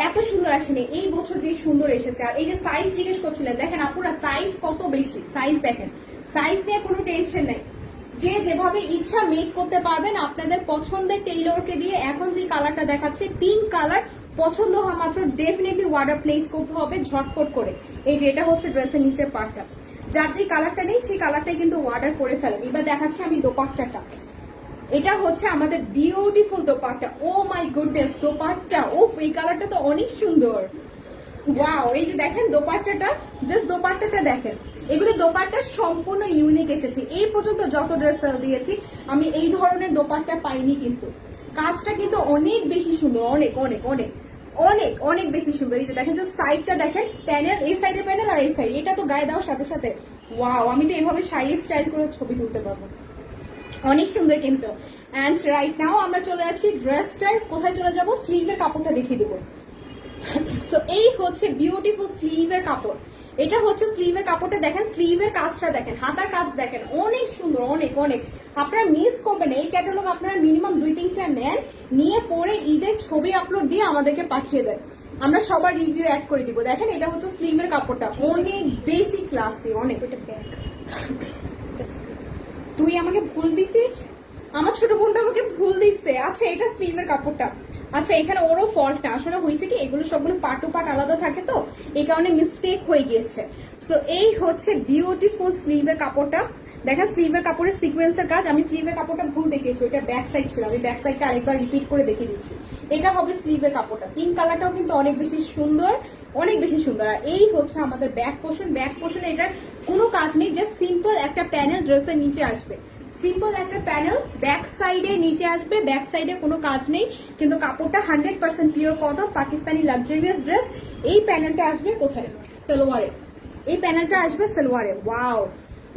এত সুন্দর আসেনি। এই বছর যে সুন্দর এসেছে। আর এই যে সাইজ জিজ্ঞেস করছিলেন, দেখেন আপুরা সাইজ কত বেশি, সাইজ দেখেন, সাইজ নিয়ে কোনো টেনশন নেই। যে যেভাবে ইচ্ছা মেক করতে পারবেন আপনাদের পছন্দের টেইলরকে দিয়ে। এখন যে কালারটা দেখাচ্ছে পিঙ্ক কালার, পছন্দ হওয়া মাত্র ডেফিনেটলি অর্ডার প্লেস করতে হবে ঝটপট করে। এই যে এটা হচ্ছে ড্রেসের নিচের পার্টটা, যার যে কালারটা নেই সেই কালারটাই কিন্তু অর্ডার করে ফেলেন। এবার দেখাচ্ছি আমি দোপাট্টাটা। এটা হচ্ছে আমাদের বিউটিফুল দোপাট্টা। ও মাই গুডনেস, দোপাট্টা, ও এই কালারটা তো অনেক সুন্দর। ওয়াও, এই যে দেখেন দোপাট্টাটা, জাস্ট দোপাট্টাটা দেখেন। এগুলো দোপাট্টা সম্পূর্ণ ইউনিক এসেছে। এই পর্যন্ত যত ড্রেস সেল দিয়েছি আমি এই ধরনের দোপাট্টা পাইনি, কিন্তু কাজটা কিন্তু অনেক বেশি সুন্দর, অনেক অনেক অনেক অনেক অনেক বেশি সুন্দর। এই যে দেখেন, যে সাইডটা দেখেন, প্যানেল, এই সাইডের প্যানেল আর এই সাইড, এটা তো গায়ে দেওয়ার সাথে সাথে ওয়াও, আমি তো এভাবে শাড়ি স্টাইল করে ছবি তুলতে পারবো, অনেক সুন্দর কিন্তু। অ্যান্ড রাইট নাও আমরা চলে যাচ্ছি ড্রেসটার কোথায় চলে যাব, স্লিভের কাপড়টা দেখিয়ে দেবো। সো এই হচ্ছে বিউটিফুল স্লিভের কাপড়। এটা হচ্ছে স্লিভের কাপড়টা দেখেন, স্লিভের কাজটা দেখেন, হাতার কাজ দেখেন, অনেক সুন্দর, অনেক অনেক। আপনারা মিস করবেন এই ক্যাটালগ, আপনারা মিনিমাম 2-3টা নেন, নিয়ে পরে ঈদের ছবি আপলোড দিয়ে আমাদেরকে পাঠিয়ে দেন, আমরা সবার রিভিউ অ্যাড করে দিব। দেখেন এটা হচ্ছে স্লিভের কাপড়টা, অনেক বেশি ক্লাসি, অনেক। তুই আমাকে ভুল দিছিস, আমার ছোট বোনটা আমাকে ভুল দিচ্ছে। আচ্ছা এটা স্লিভের কাপড়টা, আচ্ছা এখানে ওরও ফল্ট না, আসলে হয়েছে কি এগুলো সবগুলো পার্ট টু পার্ট আলাদা থাকে তো এই কারণে মিস্টেক হয়ে গিয়েছে। সো এই হচ্ছে বিউটিফুল স্লিভের কাপড়টা। দেখেন স্লিভের কাপড়ের সিকোয়েন্সের কাজ, আমি স্লিভের কাপড়টা ভুল দেখিয়েছি, ওইটা ব্যাক সাইড ছিল, আমি ব্যাক সাইডটা আরেকবার রিপিট করে দেখিয়ে দিচ্ছি। এটা হবে স্লিভের কাপড়টা, পিঙ্ক কালারটাও কিন্তু অনেক বেশি সুন্দর, অনেক বেশি সুন্দর। আর এই হচ্ছে আমাদের ব্যাক পোর্শন, ব্যাক পোর্শনে এটার কোনো কাজ নেই, জাস্ট সিম্পল একটা প্যানেল ড্রেসের নিচে আসবে, সিম্পল একটা প্যানেল ব্যাক সাইডে নিচে আসবে, ব্যাক সাইডে কোনো কাজ নেই, কিন্তু কাপড়টা 100% pure cotton Pakistani luxurious dress. এই প্যানেলটা আসবে কোথায়, সালোয়ারে, এই প্যানেলটা আসবে সালোয়ারে। ওয়াও,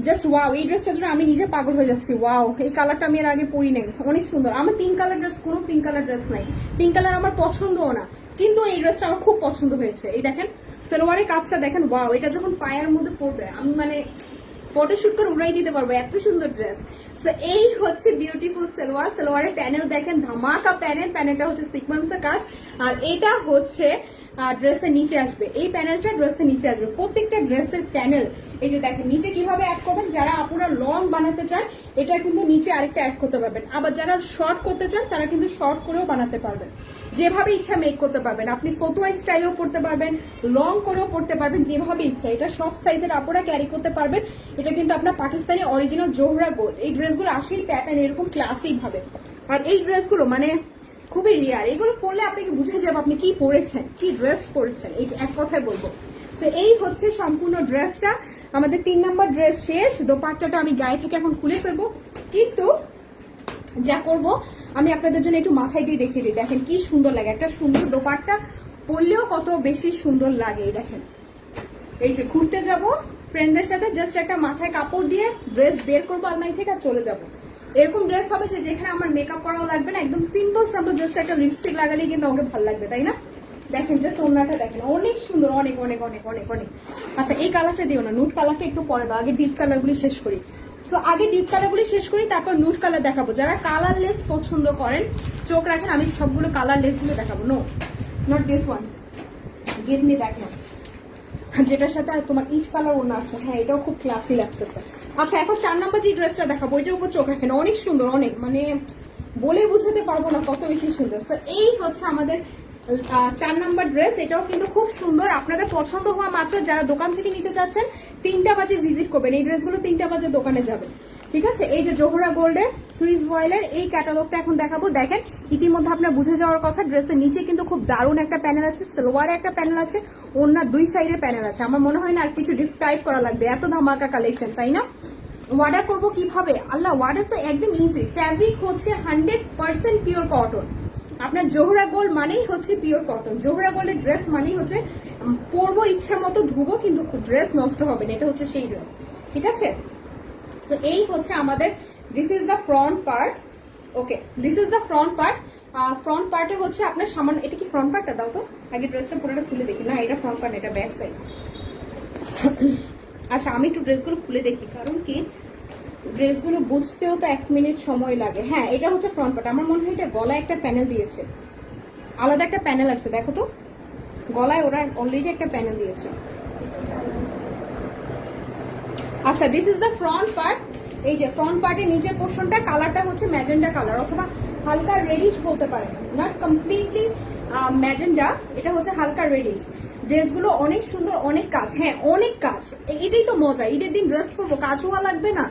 জাস্ট ওয়াও, এই ড্রেসটার জন্য আমি নিজে পাগল হয়ে যাচ্ছি। ওয়াও, এই কালারটা আমি এর আগে পরি নাই, অনেক সুন্দর। আমার পিঙ্ক কালার ড্রেস, কোনো পিঙ্ক কালার ড্রেস নাই, পিঙ্ক কালার আমার পছন্দও না, কিন্তু এই ড্রেসটা আমার খুব পছন্দ হয়েছে। এই দেখেন সালোয়ারের কাজটা দেখেন, ওয়াও, এটা যখন পায়ের মধ্যে পড়বে আমি মানে ফটোশুট করে উড়াই দিতে পারবো, এত সুন্দর ড্রেস। সো এই হচ্ছে বিউটিফুল সালোয়ার, সালোয়ারের প্যানেল দেখেন, ধামাকা প্যানেল, প্যানেলটা হচ্ছে সিকোয়েন্সের কাজ, আর এটা হচ্ছে ড্রেসের নিচে আসবে, এই প্যানেলটা ড্রেসের নিচে আসবে। প্রত্যেকটা ড্রেসের প্যানেল এই যে দেখেন নিচে কিভাবে অ্যাড করবেন, যারা আপনারা লং বানাতে চান এটা কিন্তু নিচে আরেকটা অ্যাড করতে পারবেন, আবার যারা শর্ট করতে চান তারা কিন্তু শর্ট করেও বানাতে পারবেন। যেভাবে ইচ্ছা মেক করতে পারবেন। আপনি ফতুয়া স্টাইলেও পড়তে পারবেন, লং করেও পড়তে পারবেন, যেভাবে ইচ্ছা। এটা সব সাইজের আপুরা ক্যারি করতে পারবেন। এটা কিন্তু আপনার পাকিস্তানি অরিজিনাল জোহরা গোল্ড। এই ড্রেসগুলো আসেই প্যাটার্ন এরকম ক্লাসিক ভাবে। আর এই ড্রেসগুলো মানে খুবই রেয়ার। এগুলো পরলে আপনাকে বুঝে যাবে আপনি কি পরেছেন, কি ড্রেস পরেছেন, এই এক কথায় বলবো। তো এই হচ্ছে সম্পূর্ণ ড্রেসটা। আমাদের 3 নাম্বার ড্রেস শেষ। দোপাট্টাটা আমি গায়ে থেকে এখন খুলে ফেলবো, কিন্তু যা করব আমি আপনাদের জন্য একটু মাথায় দিয়ে দেখিয়ে দিই। দেখেন কি সুন্দর লাগে, একটা সুন্দর দোপাট্টা পরলেও কত বেশি সুন্দর লাগে। দেখেন, এই যে ঘুরতে যাব ফ্রেন্ডদের সাথে, জাস্ট একটা মাথায় কাপড় দিয়ে ড্রেস বের করবো আলমারি থেকে আর চলে যাব। এরকম ড্রেস হবে যে যেখানে আমার মেকআপ করাও লাগবে না, একদম সিম্পল সিম্পল জাস্ট একটা লিপস্টিক লাগালেই কিন্তু আমাকে ভালো লাগবে, তাই না? দেখেন জাস্ট ওড়নাটা দেখেন, অনেক সুন্দর, অনেক অনেক অনেক অনেক অনেক। আচ্ছা এই কালারটা দিও না, নুট কালারটা একটু পরে দাও, আগে ডিপ কালারগুলি শেষ করি। সো আগে ডিপ কালারগুলি শেষ করি, তারপর নুট কালার দেখাবো। যারা কালারলেস পছন্দ করেন চোখ রাখেন, আমি সবগুলো কালারলেস গুলো দেখাবো। No, not this one, give me that one, যেটার সাথে তোমার ইচ কালার ওড়না আসছে। হ্যাঁ এটাও খুব ক্লাসি লাগতেছে। আচ্ছা এখন 4 নাম্বার যে ড্রেসটা দেখাবো, এটার উপর চোখ রাখেন, অনেক সুন্দর, অনেক মানে বলে বুঝাতে পারবো না কত বেশি সুন্দর। তো এই হচ্ছে আমাদের 4 নাম্বার ড্রেস। এটাও কিন্তু খুব সুন্দর। আপনাদের পছন্দ হওয়া মাত্র যারা দোকান থেকে নিতে চাচ্ছেন 3টা বাজে ভিজিট করবেন। এই ড্রেসগুলো 3টা বাজে দোকানে যাবে, ঠিক আছে? এই যে জোহরা গোল্ডের সুইস ভয়েলের এই ক্যাটালগটা এখন দেখাবো। দেখেন ইতিমধ্যে আপনার বুঝে যাওয়ার কথা, ড্রেসের নিচে কিন্তু খুব দারুণ একটা প্যানেল আছে, সালোয়ারে একটা প্যানেল আছে, ওনার 2 সাইডে প্যানেল আছে। আমার মনে হয় না আর কিছু ডিসক্রাইব করা লাগবে, এত ধামাকা কালেকশন, তাই না? অর্ডার করবো কিভাবে? আল্লাহ, অর্ডার তো একদম ইজি। ফ্যাব্রিক হচ্ছে 100% পিওর কটন। আপনার জোহরা গোল্ড মানেই হচ্ছে পিওর কটন। জোহরা গোল্ডের ড্রেস মানেই হচ্ছে পরবো ইচ্ছা মতো, ধুবো কিন্তু ড্রেস নষ্ট হবে না, এটা হচ্ছে সেই ড্রেস, ঠিক আছে? তো এই হচ্ছে আমাদের, this is the front part. Okay, this is the front part. Front পার্টে হচ্ছে আপনার সামান্য, এটা কি ফ্রন্ট পার্টটা দাও তো, আগে ড্রেসটা পুরোটা খুলে দেখি। না এটা ফ্রন্ট পার্ট, এটা ব্যাক সাইড। আচ্ছা আমি একটু ড্রেসগুলো খুলে দেখি, কারণ কি ড্রেসগুলো বুঝতেও তো 1 মিনিট সময় লাগে। হ্যাঁ এটা হচ্ছে ফ্রন্ট পার্ট। আমার মনে হয় এটা গলায় একটা প্যানেল দিয়েছে, আলাদা একটা প্যানেল আছে, দেখো তো গলায় ওরা অলরেডি একটা প্যানেল দিয়েছে। আচ্ছা this is the front part. এই যে ফ্রন্ট পার্টের নিচের পোর্শনটা কালারটা হচ্ছে ম্যাজেন্ডা কালার অথবা হালকা রেডিশ বলতে পারেন, নট কমপ্লিটলি ম্যাজেন্ডা, এটা হচ্ছে হালকা রেডিশ। ড্রেসগুলো অনেক সুন্দর, অনেক কাজ, হ্যাঁ অনেক কাজ। এটাই তো মজা, ঈদের দিন ড্রেস পরবো, কাজ হওয়া লাগবে না,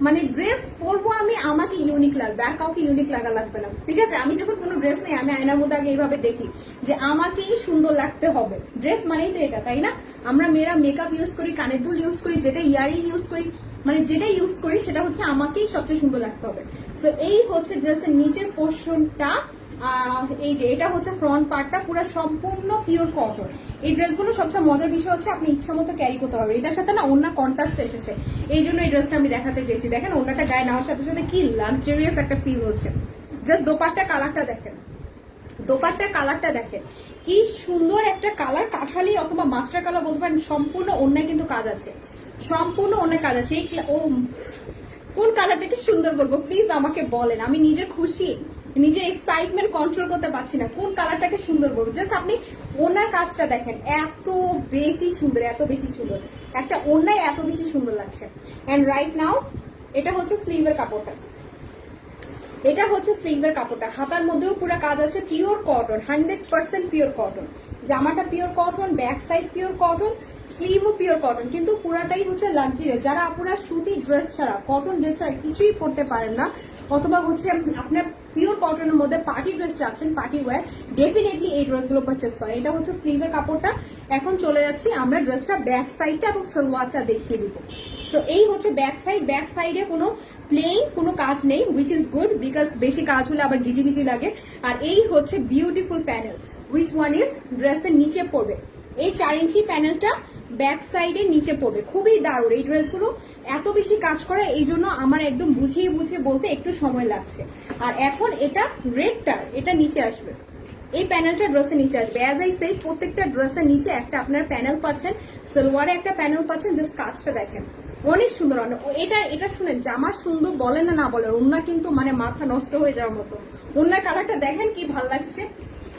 মানে ড্রেস পরবো আমি, আমাকে ইউনিক লাগবে, আর কাউকে ইউনিক লাগা লাগবে না, ঠিক আছে? আমি যখন কোনো ড্রেস নেই আমি আয়নার মধ্যে আগে এইভাবে দেখি যে আমাকেই সুন্দর লাগতে হবে। ড্রেস মানেই তো এটা, তাই না? আমরা মেয়েরা মেকআপ ইউজ করি, কানের দুল ইউজ করি, যেটা ইয়ারিং ইউজ করি, মানে যেটা ইউজ করি সেটা হচ্ছে আমাকেই সবচেয়ে সুন্দর লাগতে হবে। সো এই হচ্ছে ড্রেসের নিচের পোর্শনটা। এই যে এটা হচ্ছে ফ্রন্ট পার্টটা, পুরো সম্পূর্ণ পিওর কটন। এই ড্রেসগুলো সবচেয়ে মজার বিষয় হচ্ছে আপনি ইচ্ছা মতো ক্যারি করতে পারবেন। এটার সাথে না ওড়না কন্ট্রাস্ট এসেছে, এই জন্য এই ড্রেসটা আমি দেখাতে চেয়েছি। দেখেন ওড়নাটা গায়ে নেওয়ার সাথে সাথে কি লাক্সারিয়াস একটা ফিল হচ্ছে। জাস্ট দোপাট্টা কালারটা দেখেন, দোপাট্টার কালারটা দেখেন কি সুন্দর একটা কালার, কাঠালি অথবা মাস্টার কালার বলতে পারেন। সম্পূর্ণ ওড়নায় কিন্তু কাজ আছে, সম্পূর্ণ অনেক কাজ আছে। ও কোন কালারটাকে সুন্দর বলবো প্লিজ আমাকে বলেন, আমি নিজের খুশি, নিজের এক্সাইটমেন্ট কন্ট্রোল করতে পারছি না, কোন কালারটাকে সুন্দর বলবো। জাস্ট আপনি ওনার কাজটা দেখেন, এত বেশি সুন্দর, এত বেশি সুন্দর একটা ওনায়, এত বেশি সুন্দর লাগছে। এন্ড রাইট নাও এটা হচ্ছে স্লিভের কাপড়টা, এটা হচ্ছে স্লিভের কাপড়টা। হাতার মধ্যেও পুরো কাজ আছে, পিওর কটন, 100% পিওর কটন। জামাটা pure cotton, back side pure cotton, স্লিভও পিওর কটন, কিন্তু পুরাটাই হচ্ছে লাক্সারিয়াস। যারা আপনারা সুতি ড্রেস ছাড়া, কটন ড্রেস ছাড়া কিছুই পরতে পারেন না, অথবা হচ্ছে আপনার পিওর কটনের মধ্যে পার্টি ড্রেস চাচ্ছেন, পার্টি ওয়্যার, ডেফিনেটলি এই ড্রেসগুলো পারচেস করেন। এটা হচ্ছে স্লিভের কাপড়টা। এখন চলে যাচ্ছি আমরা ড্রেসটা ব্যাক সাইডটা এবং সালোয়ারটা দেখিয়ে দিব। সো এই হচ্ছে ব্যাক সাইড। ব্যাক সাইডে কোনো প্লেন কোনো কাজ নেই, উইচ ইজ গুড, বিকজ বেশি কাজ হলে আবার গিজিবিজি লাগে। আর এই হচ্ছে beautiful panel, which one is ড্রেসের নিচে পড়বে। এই 4 ইঞ্চি প্যানেলটা ব্যাক সাইডে নিচে পড়বে, খুবই দারুণ। এই ড্রেসগুলো এত বেশি কাজ করে, এই জন্য আমার একদম বুঝিয়ে বুঝিয়ে বলতে একটু সময় লাগছে। আর এখন এটা রেডটা, এটা নিচে আসবে, এই প্যানেলটা ড্রেসের নিচে আসবে। অ্যাজ আই সেই প্রত্যেকটা ড্রেসের নিচে একটা আপনার প্যানেল পাচ্ছেন, সালোয়ারে একটা প্যানেল পাচ্ছেন। জাস্ট কাজটা দেখেন, অনেক সুন্দর। এটা শুনেন, জামা সুন্দর বলে না বলে, ওড়না কিন্তু মানে মাথা নষ্ট হয়ে যাওয়ার মতো। ওড়নার কালারটা দেখেন কি ভাল লাগছে।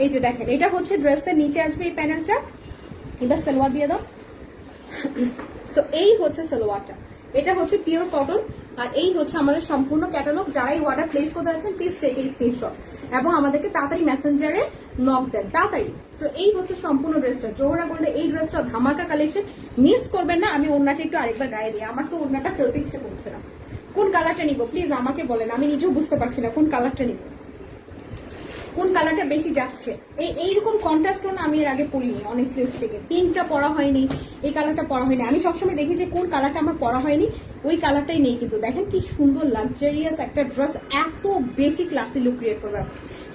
এই যে দেখেন, এটা হচ্ছে ড্রেসের নিচে আসবে এই প্যানেলটা। এবার সালোয়ার দিয়ে দাও। সো এই হচ্ছে সালোয়ারটা, এটা হচ্ছে পিওর কটন। আর এই হচ্ছে আমাদের সম্পূর্ণ ক্যাটালগ। যারাই অর্ডার প্লেস করতে আছেন প্লিজ টেক এই স্ক্রিনশট এবং আমাদেরকে তাড়াতাড়ি মেসেঞ্জারে নক দেন তাড়াতাড়ি। সো এই হচ্ছে সম্পূর্ণ ড্রেসটা, জোহরা গোল্ডে এই ড্রেসটা ধামাকা কালেকশন, মিস করবেন না। আমি ওড়নাটা একটু আরেকবার গায়ে দিই, আমার তো ওড়নাটা ফেলতে ইচ্ছে করছে না। কোন কালারটা নিব প্লিজ আমাকে বলেন, আমি নিজেও বুঝতে পারছি না কোন কালারটা নিব, কোন কালারটা বেশি যাচ্ছে। এইরকম কন্ট্রাস্ট টোন আমি এর আগে পরিনি অনেস্টলি থেকে। পিঙ্কটা পরা হয়নি, এই কালারটা পরা হয়নি। আমি সবসময় দেখি যে কোন কালারটা আমার পরা হয়নি ওই কালারটাই নেই। কিন্তু দেখেন কি সুন্দর লাক্সারিয়াস একটা ড্রেস, এত বেশি ক্লাসি লুক ক্রিয়েট করবে।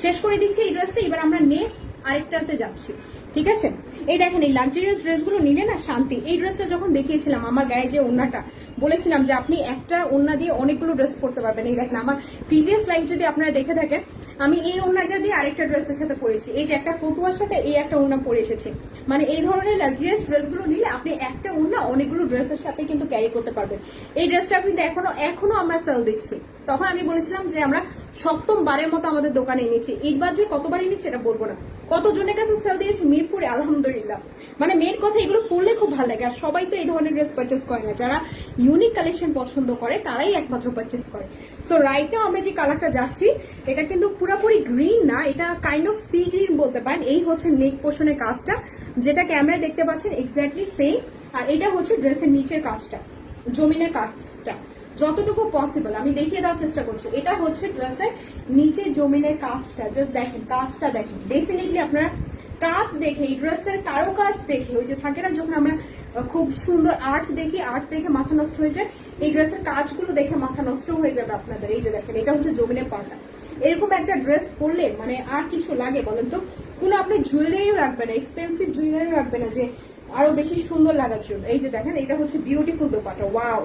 শেষ করে দিচ্ছি এই ড্রেসটা, এবার আমরা নেক্সট আরেকটাতে যাচ্ছি, ঠিক আছে। এই দেখেন এই লাক্সারিয়াস ড্রেসগুলো নিলে না শান্তি। এই ড্রেসটা যখন দেখিয়েছিলাম আমার গায়ে যে ওড়নাটা বলেছিলাম যে আপনি একটা ওড়না দিয়ে অনেকগুলো ড্রেস পরতে পারবেন। এই দেখেন আমার প্রিভিয়াস লাইফ যদি আপনারা দেখে থাকেন, আমি এই ওড়নাটা দিয়ে আরেকটা ড্রেসের সাথে পরেছি। এই যে একটা ফতুয়ার সাথে এই একটা ওড়না পরে এসেছি। মানে এই ধরনের লাক্সারিয়াস ড্রেসগুলো নিলে আপনি একটা ওড়না অনেকগুলো ড্রেসের সাথে কিন্তু ক্যারি করতে পারবেন। এই ড্রেসটা কিন্তু এখনো আমরা সেল দিচ্ছি। তখন আমি বলেছিলাম যে আমরা সপ্তম বারের মতো আমাদের দোকানে এনেছি। এইবার যে কতবার এনেছি এটা বলবো না, কতজনের কাছে সেল দিয়েছি মিরপুরে আলহামদুলিল্লাহ। মানে মেন কথা এগুলো পরলে খুব ভালো লাগে। আর সবাই তো এই ধরনের ড্রেস পারচেস করে না, যারা ইউনিক কালেকশন পছন্দ করে তারাই একমাত্র পারচেস করে। সো রাইট নাও আমরা যে কালারটা যাচ্ছি এটা কিন্তু পুরোপুরি গ্রিন না, এটা কাইন্ড অফ সি গ্রিন বলতে পারেন। এই হচ্ছে নেক পোর্শনের কাজটা, যেটা ক্যামেরায় দেখতে পাচ্ছেন এক্স্যাক্টলি সেম। আর এটা হচ্ছে ড্রেসের নিচের কাজটা, জমিনের কাজটা যতটুকু পসিবল আমি দেখিয়ে দেওয়ার চেষ্টা করছি। এটা হচ্ছে ড্রেসের নিচে জমিনের কাজটা, জাস্ট দেখেন কাজটা দেখেন। ডেফিনেটলি আপনারা কাজ দেখে এই ড্রেসের কারো কাজ দেখে, ওই যে থাকে না যখন আমরা খুব সুন্দর আর্ট দেখি, আর্ট দেখে মাথা নষ্ট হয়ে যায়, এই ড্রেসের কাজগুলো দেখে মাথা নষ্ট হয়ে যাবে আপনাদের। এই যে দেখেন এটা হচ্ছে জমিনের পাটা। এরকম একটা ড্রেস পরলে মানে আর কিছু লাগে বলেন তো? কোনো আপনি জুয়েলারিও রাখবে না, এক্সপেন্সিভ জুয়েলারি রাখবে না যে আরো বেশি সুন্দর লাগার জন্য। এই যে দেখেন এটা হচ্ছে beautiful dupatta, wow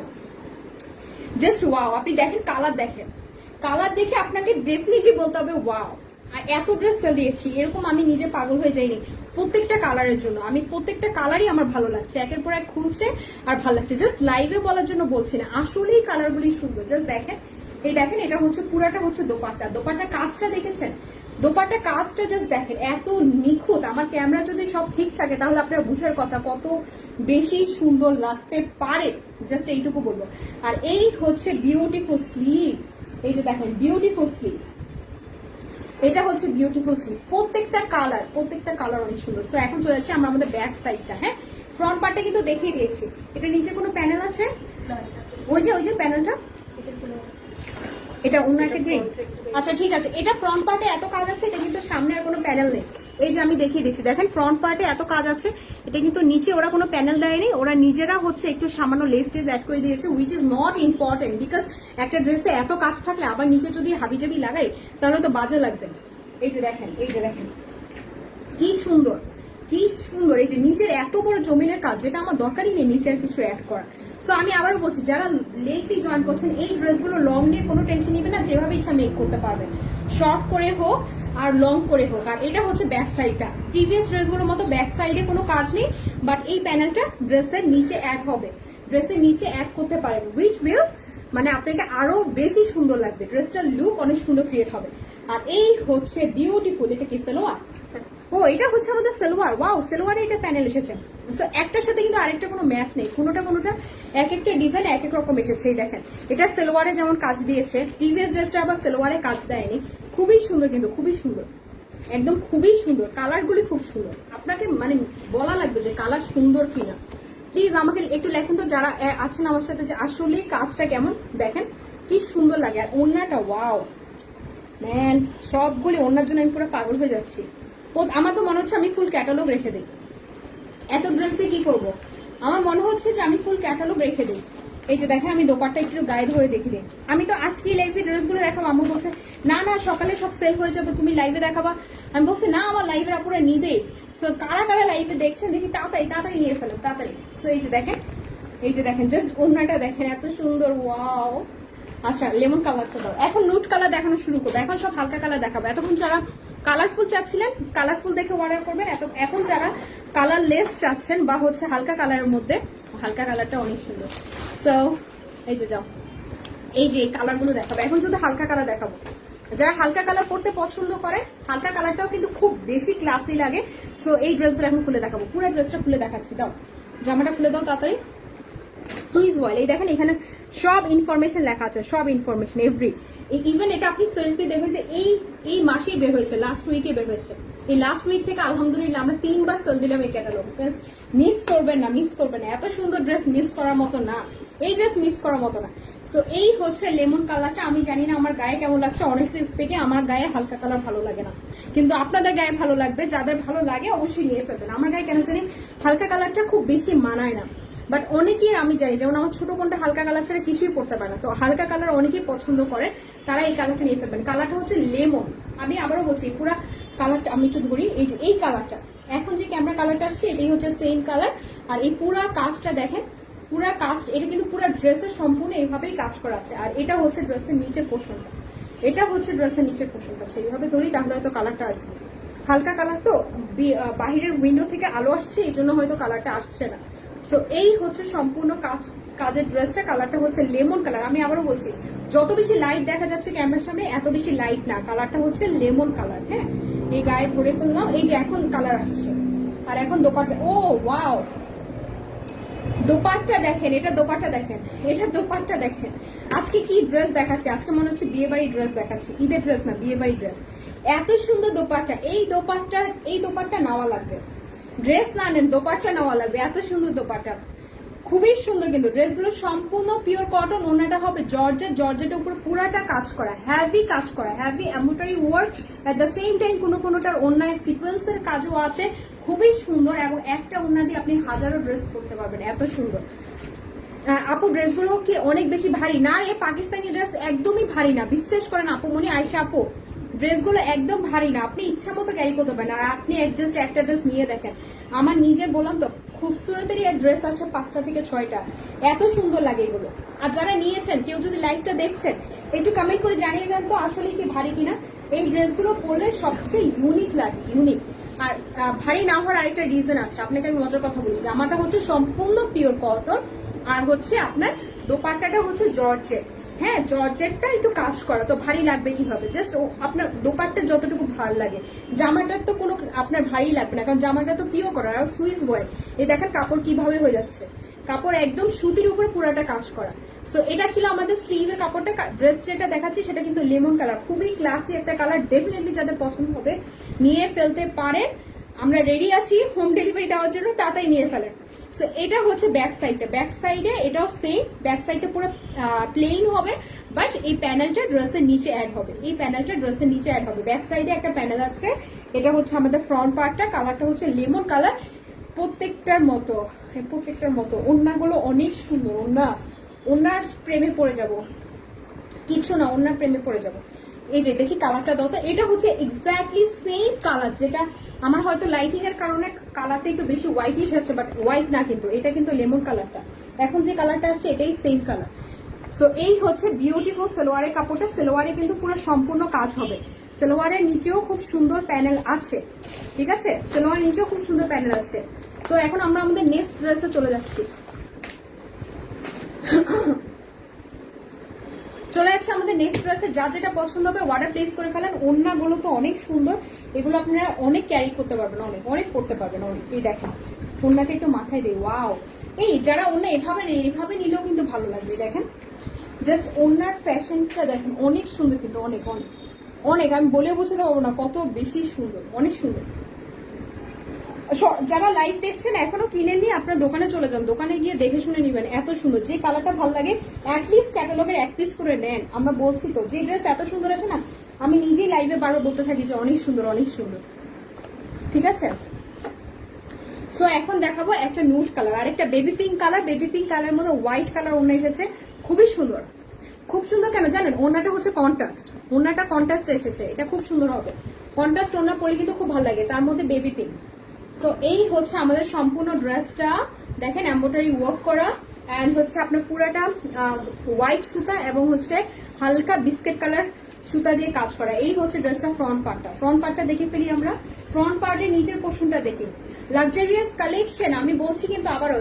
just wow. আপনি দেখেন কালার দেখেন, কালার দেখে আপনাকে ডেফিনেটলি বলতে হবে ওয়াও। আর এত ড্রেস সেল দিয়েছি এরকম আমি নিজে পাগল হয়ে যাইনি প্রত্যেকটা কালারের জন্য। আমি প্রত্যেকটা কালারই আমার ভালো লাগছে, একের পর এক খুলছে আর ভালো লাগছে। জাস্ট লাইভে বলার জন্য বলছি না, আসলেই কালারগুলি সুন্দর। জাস্ট দেখেন এই দেখেন এটা হচ্ছে পুরাটা হচ্ছে দোপাট্টা। দোপাট্টার কাজটা দেখেছেন, দোপাট্টা কাজটা জাস্ট দেখেন এত নিখুঁত। আমার ক্যামেরা যদি সব ঠিক থাকে তাহলে আপনারা বুঝার কথা কত বেশি সুন্দর লাগতে পারে, জাস্ট এইটুকু বলবো। আর এই হচ্ছে বিউটিফুল স্লিভ, এই যে দেখেন বিউটিফুল স্লিভ, এটা হচ্ছে বিউটিফুল স্লিভ। প্রত্যেকটা কালার অনেক সুন্দর। সো এখন চলে যাচ্ছে আমরা আমাদের ব্যাক সাইডটা। হ্যাঁ, ফ্রন্ট পার্টটা কিন্তু দেখিয়ে দিয়েছি। এটা নিচে কোনো প্যানেল আছে? ওই যে প্যানেলটা, এটা অন্য একটা গ্রিন। আচ্ছা ঠিক আছে, এটা ফ্রন্ট পার্টে এত কাজ আছে, এটা কিন্তু সামনে আর কোনো প্যানেল নেই। এই যে আমি দেখিয়ে দিচ্ছি, দেখেন ফ্রন্ট পার্টে এত কাজ আছে, এটা কিন্তু নিচে ওরা কোনো প্যানেল দেয়নি, ওরা নিজেরা হচ্ছে একটু সামান্য লেস টেস অ্যাড করে দিয়েছে, which is not important. Because একটা ড্রেসে এত কাজ থাকলে আবার নিচে যদি হাবিজাবি লাগাই তাহলে তো বাজে লাগবে। এই যে দেখেন কি সুন্দর কি সুন্দর। এই যে নিচের এত বড় জমিনের কাজ, যেটা আমার দরকারই নেই নিচে আর কিছু অ্যাড করা। সো আমি আবারও বলছি, যারা লেটলি জয়েন করছেন এই ড্রেসগুলো লং নিয়ে কোনো টেনশন নেবেন না, যেভাবে ইচ্ছা মেক করতে পারবেন, শর্ট করে হোক আর লং করে হোক। আর এটা হচ্ছে ব্যাক সাইডটা, প্রিভিয়াস ড্রেসগুলোর মতো ব্যাক সাইডে কোনো কাজ নেই, বাট এই প্যানেলটা ড্রেসের নিচে অ্যাড হবে, ড্রেসের নিচে অ্যাড করতে পারেন, উইচ উইল মানে আপনাকে আরো বেশি সুন্দর লাগবে, ড্রেসটার লুক অনেক সুন্দর ক্রিয়েট হবে। আর এই হচ্ছে বিউটিফুল, এটা কি সালোয়ার? ও এটা হচ্ছে আমাদের সালোয়ার। ওয়াও, সালোয়ারে এটা প্যানেল এসেছে। সো একটার সাথে কিন্তু আরেকটা কোনো ম্যাচ নেই, কোনোটা এক একটা ডিজাইন এক এক রকম এসেছে। এই দেখেন এটা সালোয়ারে যেমন কাজ দিয়েছে, প্রিভিয়াস ড্রেসটা আবার সালোয়ারে কাজ দেয়নি। খুবই সুন্দর, কিন্তু খুবই সুন্দর, একদম খুবই সুন্দর। কালারগুলি খুব সুন্দর, আপনাকে মানে বলা লাগবে যে কালার সুন্দর কিনা। প্লিজ আমাকে একটু লেখেন তো যারা আছেন আমার সাথে, যে আসলে কাজটা কেমন। দেখেন কি সুন্দর লাগে। আর ওড়নাটা ওয়াও ম্যান, সবগুলি ওড়নার জন্য আমি পুরো পাগল হয়ে যাচ্ছি। আমার তো মনে হচ্ছে আমি ফুল ক্যাটালগ রেখে দিই, এত ড্রেস দিয়ে কি করবো। আমার মনে হচ্ছে যে আমি ফুল ক্যাটালগ রেখে দিই। এই যে দেখেন আমি দোপাট্টা একটু গায়ে ধরে দেখি দিই। আমি তো আজকে লাইভে ড্রেসগুলো দেখাবো, আম্মু বলছে না সকালে সব সেল হয়ে যাবে, তুমি লাইভে দেখাবা। আমি বলছি না, আমার লাইভের আপুরা নিবে। সো কারা লাইভে দেখছেন দেখি, তাড়াতাড়ি নিয়ে ফেলো তাড়াতাড়ি। সো এই যে দেখেন জাস্ট ওড়নাটা দেখেন এত সুন্দর, ওয়াও। আচ্ছা লেমন কালারটা দাও, এখন নুট কালার দেখানো শুরু করবো। এখন সব হালকা কালার দেখাবো। এতক্ষণ যারা কালারফুল চাচ্ছিলেন কালারফুল দেখে অর্ডার করবেন, এখন যারা কালার লেস চাচ্ছেন বা হচ্ছে হালকা কালারের মধ্যে, হালকা কালারটা অনেক সুন্দর। সো এই যে যাও, এই যে কালারগুলো দেখাবো। এখন যদি হালকা কালার দেখাবো, যারা হালকা কালার পরতে পছন্দ করে, হালকা কালারটাও কিন্তু খুব বেশি ক্লাসি লাগে। সো এই ড্রেসগুলো এখন খুলে দেখাবো, পুরো ড্রেসটা খুলে দেখাচ্ছি। দাও জামাটা খুলে দাও তাড়াতাড়ি। সুইস ওয়াল, এই দেখেন এখানে সব ইনফরমেশন লেখা আছে, সব ইনফরমেশন এভরি। ইভেন এটা আপনি সার্চ দিয়ে দেখবেন যে এই মাসেই বের হয়েছে, লাস্ট উইকে বের হয়েছে। এই লাস্ট উইক থেকে আলহামদুলিল্লাহ আমরা 3 বার সেল দিলাম এই ক্যাটালগ। মিস করবেন না, মিস করবেন না, এত সুন্দর ড্রেস মিস করার মতো না, এই ড্রেস মিস করার মতো না। সো এই হচ্ছে লেমন কালারটা। আমি জানি না আমার গায়ে কেমন লাগছে, অনেস্টলি স্পিকে আমার গায়ে হালকা কালার ভালো লাগে না, কিন্তু আপনাদের গায়ে ভালো লাগবে, যাদের ভালো লাগে অবশ্যই নিয়ে ফেলবেন। আমার গায়ে কেন জানি হালকা কালারটা খুব বেশি মানায় না, বাট অনেকেই আমি জানি, যেমন আমার ছোট বোনটা হালকা কালার ছাড়া কিছুই পড়তে পারে না, তো হালকা কালার অনেকেই পছন্দ করে, তারা এই কালারটা নিয়ে ফেলবেন। কালারটা হচ্ছে লেমন। আমি আবারও বলছি পুরো কালারটা আমি একটু ধরি, এই যে এই কালারটা এখন যে ক্যামেরা কালারটা আসছে এটাই হচ্ছে সেম কালার। আর এই পুরা কাজটা দেখেন, পুরা কাজ, এটা কিন্তু পুরো ড্রেসের সম্পূর্ণ এইভাবেই কাজ করা আছে। আর এটা হচ্ছে ড্রেসের নিচের পোর্শনটা, এটা হচ্ছে ড্রেসের নিচের পোর্শনটা। এইভাবে ধরি তাহলে হয়তো কালারটা আসবে। হালকা কালার তো বাহিরের উইন্ডো থেকে আলো আসছে, এই জন্য হয়তো কালারটা আসছে না। সো এই হচ্ছে সম্পূর্ণ কাজের ড্রেসটা। কালারটা হচ্ছে লেমন কালার। আমি আবারও বলছি, যত বেশি লাইট দেখা যাচ্ছে ক্যামেরার সামনে এত বেশি লাইট না, কালারটা হচ্ছে লেমন কালার। হ্যাঁ, এই গায়ে ধরে ফেললাম, এই যে এখন কালার আসছে। আর এখন দোপাট্টা, ও ওয়াও, দোপাট্টা দেখেন, এটা দোপাট্টা দেখেন, এটা দোপাট্টা দেখেন। আজকে কি ড্রেস দেখাচ্ছে, আজকে মনে হচ্ছে বিয়ে বাড়ি ড্রেস দেখাচ্ছে, ঈদের ড্রেস না, বিয়ে বাড়ি ড্রেস। এত সুন্দর দোপাট্টা, এই দোপাট্টা নেওয়া লাগবে, ড্রেস না নেন দোপাট্টা নেওয়া লাগবে, এত সুন্দর দোপাট্টা, খুবই সুন্দর। কিন্তু ড্রেসগুলো সম্পূর্ণ পিওর কটন, ওনাটা হবে জর্জেট, জর্জেটের উপর পুরাটা কাজ করা, হ্যাভি কাজ করা, heavy embroidery work, at the same time কোনোটার অন্যায় সিকোয়েন্সের কাজও আছে, খুবই সুন্দর। এবং একটা ওন্না দিয়ে আপনি হাজারো ড্রেস করতে পারবেন, এত সুন্দর। আপু ড্রেসগুলো কি অনেক বেশি ভারী না? এ পাকিস্তানি ড্রেস একদমই ভারী না, বিশ্বাস করেন আপু মনি, আয়শা আপু, ড্রেসগুলো একদম ভারী না, আপনি ইচ্ছা মতো ক্যারি করতে পারেন। আর আপনি অ্যাডজাস্ট একটা ড্রেস নিয়ে দেখেন, আমার নিজের বললাম তো খুবসুরতেরই এক ড্রেস আছে 5টা থেকে 6টা, এত সুন্দর লাগে এগুলো। আর যারা নিয়েছেন, কেউ যদি লাইভটা দেখছেন একটু কমেন্ট করে জানিয়ে দেন তো আসলে কি ভারী কিনা। এই ড্রেসগুলো পরলে সবচেয়ে ইউনিক লাগে, ইউনিক। আর ভারী না হওয়ার আরেকটা রিজন আছে, আপনাকে আমি মজার কথা বলি, জামাটা হচ্ছে সম্পূর্ণ পিওর কটন, আর হচ্ছে আপনার দোপাট্টাটা হচ্ছে জর্জেট। হ্যাঁ, জর্জেটটা একটু কাজ করা, তো ভারী লাগবে কিভাবে, জাস্ট আপনার দোপাট্টা যতটুকু ভালো লাগে, জামাটার তো কোনো আপনার ভারী লাগবে না, কারণ জামাটা তো পিওর করা। আর সুইস বয়, এই দেখেন কাপড় কিভাবে হয়ে যাচ্ছে, কাপড় একদম সুতির উপরে পুরাটা কাজ করা। সো এটা ছিল আমাদের স্লিভের কাপড়টা। ড্রেস যেটা দেখাচ্ছি সেটা কিন্তু লেমন কালার, খুবই ক্লাসি একটা কালার, ডেফিনেটলি যাদের পছন্দ হবে নিয়ে ফেলতে পারেন। আমরা রেডি আছি হোম ডেলিভারি দেওয়ার জন্য, তাড়াতাড়ি নিয়ে ফেলেন। সো এটা হচ্ছে ব্যাক সাইডটা, ব্যাক সাইডে এটাও সেম, ব্যাক সাইডটা পুরো প্লেন হবে, বাট এই প্যানেলটা ড্রেসের নিচে অ্যাড হবে, এই প্যানেলটা ড্রেসের নিচে অ্যাড হবে। ব্যাক সাইডে একটা প্যানেল আছে, এটা হচ্ছে আমাদের ফ্রন্ট পার্টটা, কালারটা হচ্ছে লেমন কালার। প্রত্যেকটার মতো ওড়নাগুলো অনেক সুন্দর, ওড়নার প্রেমে পড়ে যাব, কিছু না, ওড়নার প্রেমে পড়ে যাব। এই যে দেখি কালারটা দাও তো, এটা হচ্ছে এক্স্যাক্টলি সেম কালার, যেটা আমার হয়তো লাইটিং এর কারণে কালারটা একটু বেশি হোয়াইটিশ আছে, বাট হোয়াইট না, কিন্তু এটা কিন্তু লেমন কালারটা, এখন যে কালারটা আসছে এটাই সেম কালার। সো এই হচ্ছে বিউটিফুল সালোয়ারের কাপড়টা। সালোয়ারে কিন্তু পুরো সম্পূর্ণ কাজ হবে, সালোয়ারের নিচেও খুব সুন্দর প্যানেল আছে, ঠিক আছে, সালোয়ারের নিচেও খুব সুন্দর প্যানেল আছে। তো এখন আমরা আমাদের নেক্সট ড্রেসে চলে যাচ্ছি, আমাদের নেক্সট ড্রেসে। যা যেটা পছন্দ হবে অর্ডার প্লেস করে ফেলেন। ওড়নাগুলো তো অনেক সুন্দর, এগুলো আপনারা অনেক ক্যারি করতে পারবেন, অনেক অনেক করতে পারবেন অনেক। এই দেখেন ওড়নাটা একটু মাথায় দেয়, ওয়াও। এই যারা ওড়না এভাবে নেই, এভাবে নিলেও কিন্তু ভালো লাগবে। দেখেন জাস্ট ওড়নার ফ্যাশনটা দেখেন, অনেক সুন্দর, কিন্তু অনেক অনেক অনেক, আমি বলে বোঝাতে পারবো না কত বেশি সুন্দর, অনেক সুন্দর। যারা লাইভ দেখছেন এখনো কিনেননি, আপনার দোকানে চলে যান, দোকানে গিয়ে দেখে শুনে নিবেন, এত সুন্দর। যে কালারটা ভালো লাগে অ্যাটলিস্ট ক্যাটালগের 1 পিস করে নেন। আমরা বলছি তো যে ড্রেস এত সুন্দর আছে না, আমি নিজেই লাইভে বারবার বলতে থাকি যে অনেক সুন্দর, অনেক সুন্দর, ঠিক আছে। সো এখন দেখাবো একটা নুড কালার আর একটা baby pink colour. Baby pink কালারের মধ্যে হোয়াইট কালার ওড়না এসেছে, খুবই সুন্দর, খুব সুন্দর। কেন জানেন, ওড়নাটা হচ্ছে কন্ট্রাস্ট, ওড়নাটা কন্ট্রাস্ট এসেছে, এটা খুব সুন্দর হবে। কন্ট্রাস্ট ওড়না পরে কিন্তু খুব ভালো লাগে, তার মধ্যে বেবি পিঙ্ক। তো এই হচ্ছে আমাদের সম্পূর্ণ ড্রেসটা, দেখেন এমব্রয়ডারি ওয়ার্ক করা, এন্ড হচ্ছে আপনার পুরাটা হোয়াইট সুতা এবং হচ্ছে হালকা বিস্কিট কালার সুতা দিয়ে কাজ করা। এই হচ্ছে ড্রেসটা ফ্রন্ট পার্টটা দেখে ফেলি আমরা। ফ্রন্ট পার্টের নিচের পোর্শনটা দেখি, লাক্সারিয়াস কালেকশন। আমি বলছি কিন্তু আবারও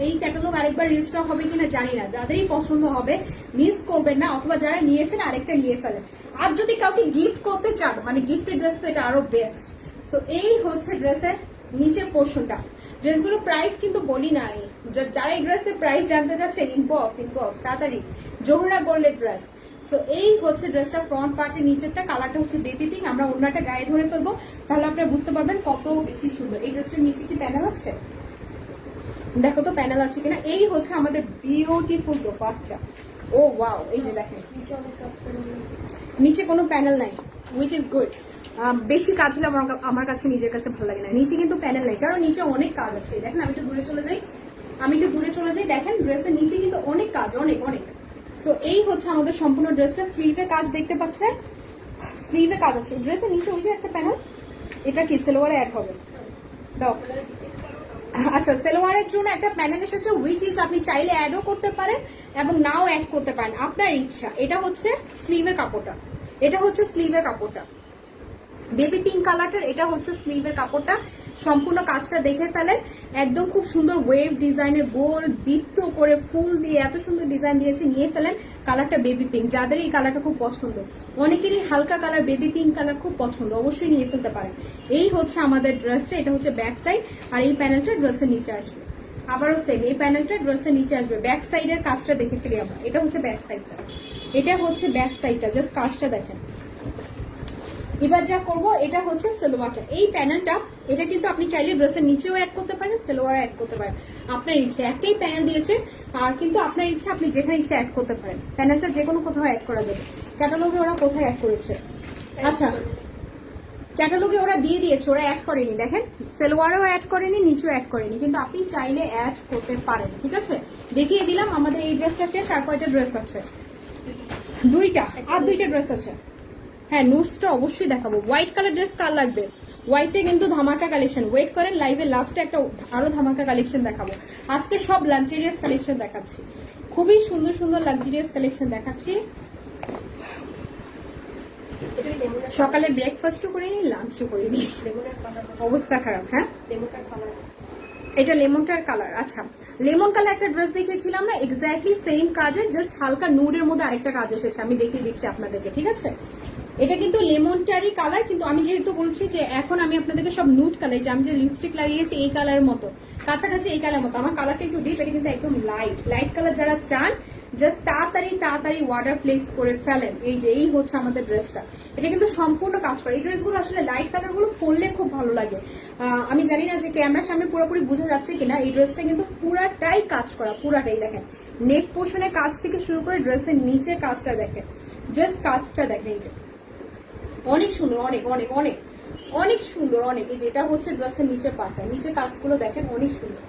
এই ক্যাটালগ আরেকবার রিস্টক হবে কিনা জানি না, যাদেরই পছন্দ হবে মিস করবেন না, অথবা যারা নিয়েছেন আরেকটা নিয়ে ফেলেন। আর যদি কাউকে গিফট করতে চান, মানে গিফটের ড্রেস তো এটা আরো বেস্ট। তো এই হচ্ছে ড্রেসের নিচের পোর্শনটা। ড্রেসগুলো প্রাইস কিন্তু বলি নাই, যারা এই ড্রেসের প্রাইস জানতে চাচ্ছেন ইনবক্স তাড়াতাড়ি। জোহরা গোল্ডের ড্রেস। সো এই হচ্ছে ড্রেসটা ফ্রন্ট পার্টের নিচেরটা, কালারটা হচ্ছে বেবি পিঙ্ক। আমরা অন্যটা গায়ে ধরে ফেলবো, তাহলে আপনারা বুঝতে পারবেন কত বেশি সুন্দর। এই ড্রেসটার নিচে কি প্যানেল আছে, দেখো তো প্যানেল আছে কিনা। এই হচ্ছে আমাদের বিউটিফুল দোপাট্টা। ও ওয়াও, এই যে দেখেন নিচে কোনো প্যানেল নাই, হুইচ ইজ গুড। বেশি কাজ হলে আমার কাছে নিজের কাছে ভালো লাগে না। নিচে কিন্তু প্যানেল নাই, কারণ নিচে অনেক কাজ আছে। দেখেন আমি একটু দূরে চলে যাই, দেখেন ড্রেসের নিচে কিন্তু অনেক কাজ, অনেক অনেক। সো এই হচ্ছে আমাদের সম্পূর্ণ ড্রেসটা। স্লিভে কাজ দেখতে পাচ্ছেন, স্লিভে কাজ আছে। ড্রেসের নিচে ওই যে একটা প্যানেল, এটা কি সেলোয়ারে অ্যাড হবে? দাও। আচ্ছা, সেলোয়ারের জন্য একটা প্যানেল এসেছে, হুইচ ইজ আপনি চাইলে অ্যাডও করতে পারেন এবং নাও অ্যাড করতে পারেন, আপনার ইচ্ছা। এটা হচ্ছে স্লিভের কাপড়টা, বেবি পিঙ্ক কালারটার। এটা হচ্ছে স্লিভের কাপড়টা। সম্পূর্ণ কাজটা দেখে ফেলেন, একদম খুব সুন্দর ওয়েভ ডিজাইনের, গোল বৃত্ত করে ফুল দিয়ে এত সুন্দর ডিজাইন দিয়েছে। নিয়ে ফেলেন কালারটা বেবি পিঙ্ক। যাদের এই কালারটা খুব পছন্দ, অনেকেরই হালকা কালার বেবি পিঙ্ক কালার খুব পছন্দ, অবশ্যই নিয়ে ফেলতে পারেন। এই হচ্ছে আমাদের ড্রেসটা, এটা হচ্ছে ব্যাক সাইড, আর এই প্যানেলটা ড্রেসের নিচে আসবে। আবারও সেম, এই প্যানেলটা ড্রেসের নিচে আসবে। ব্যাক সাইডের কাজটা দেখে ফেলি আমরা। এটা হচ্ছে ব্যাক সাইডটা, জাস্ট কাজটা দেখেন। এবার যা করবো, এটা হচ্ছে সেলোয়ারটা। এই প্যানেলটা, এটা কিন্তু আপনি চাইলে ড্রেসের নিচেও অ্যাড করতে পারেন, সেলোয়ারে অ্যাড করতে পারেন, আপনার ইচ্ছে। একটাই প্যানেল দিয়েছে, আর কিন্তু আপনার ইচ্ছে, আপনি যেখানে ইচ্ছে অ্যাড করতে পারেন। প্যানেলটা যে কোনো কোথাও অ্যাড করা যাবে। ক্যাটালগে ওরা কোথায় অ্যাড করেছে? আচ্ছা, ক্যাটালগে ওরা দিয়ে দিয়েছে, ওরা অ্যাড করেনি। দেখেন সেলোয়ারেও অ্যাড করেনি, নিচেও অ্যাড করেনি, কিন্তু আপনি চাইলে অ্যাড করতে পারেন। ঠিক আছে, দেখিয়ে দিলাম। আমাদের এই ড্রেসটা শেষ, আর কয়টা ড্রেস আছে? দুইটা, আর দুইটা ড্রেস আছে। হ্যাঁ, নুটসটা অবশ্যই দেখাবো। হোয়াইট কালার ড্রেস কার লাগবে? হোয়াইটে কিন্তু ধামাকা কালেকশন। ওয়েট করেন, লাইভে লাস্টে একটা আরো ধামাকা কালেকশন দেখাবো। আজকে সব লাক্সারিয়াস কালেকশন দেখাচ্ছি, খুবই সুন্দর সুন্দর লাক্সারিয়াস কালেকশন দেখাচ্ছি। সকালে ব্রেকফাস্টও করে নি, লাঞ্চও করে নি, অবস্থা খারাপ। হ্যাঁ, এটা লেমনটার কালার। আচ্ছা, লেমন কালার একটা ড্রেস দেখিয়েছিলাম না, এক্স্যাক্টলি সেম কাজে, জাস্ট হালকা নুডের মধ্যে আরেকটা কাজ এসেছে। আমি দেখিয়ে দিচ্ছি আপনাদেরকে, ঠিক আছে? এটা কিন্তু লেমনটারই কালার, কিন্তু আমি যেহেতু বলছি যে এখন আমি আপনাদেরকে সব নুড কালার, যে আমি যে লিপস্টিক লাগিয়েছি এই কালারের মতো, কাছাকাছি এই কালার মতো। আমার কালারটা একটু ডিপ, এটা কিন্তু একদম লাইট কালার। যারা চান জাস্ট তাড়াতাড়ি ওয়াটার প্লেস করে ফেলেন। এই হচ্ছে আমাদের ড্রেসটা। এটা কিন্তু সম্পূর্ণ কাজ করে। এই ড্রেসগুলো আসলে লাইট কালার গুলো পরলে খুব ভালো লাগে। আমি জানি না যে ক্যামেরার সামনে পুরোপুরি বোঝা যাচ্ছে কিনা। এই ড্রেসটা কিন্তু পুরাটাই কাজ করা, পুরাটাই দেখেন। নেক পোর্শনের কাজ থেকে শুরু করে ড্রেসের নিচের কাজটা দেখেন, জাস্ট কাজটা দেখেন। এই যে অনেক সুন্দর, অনেক অনেক অনেক অনেক সুন্দর, অনেক। এই যেটা হচ্ছে ড্রেসের নিচের পাটটা, নিচের কাজগুলো দেখেন, অনেক সুন্দর,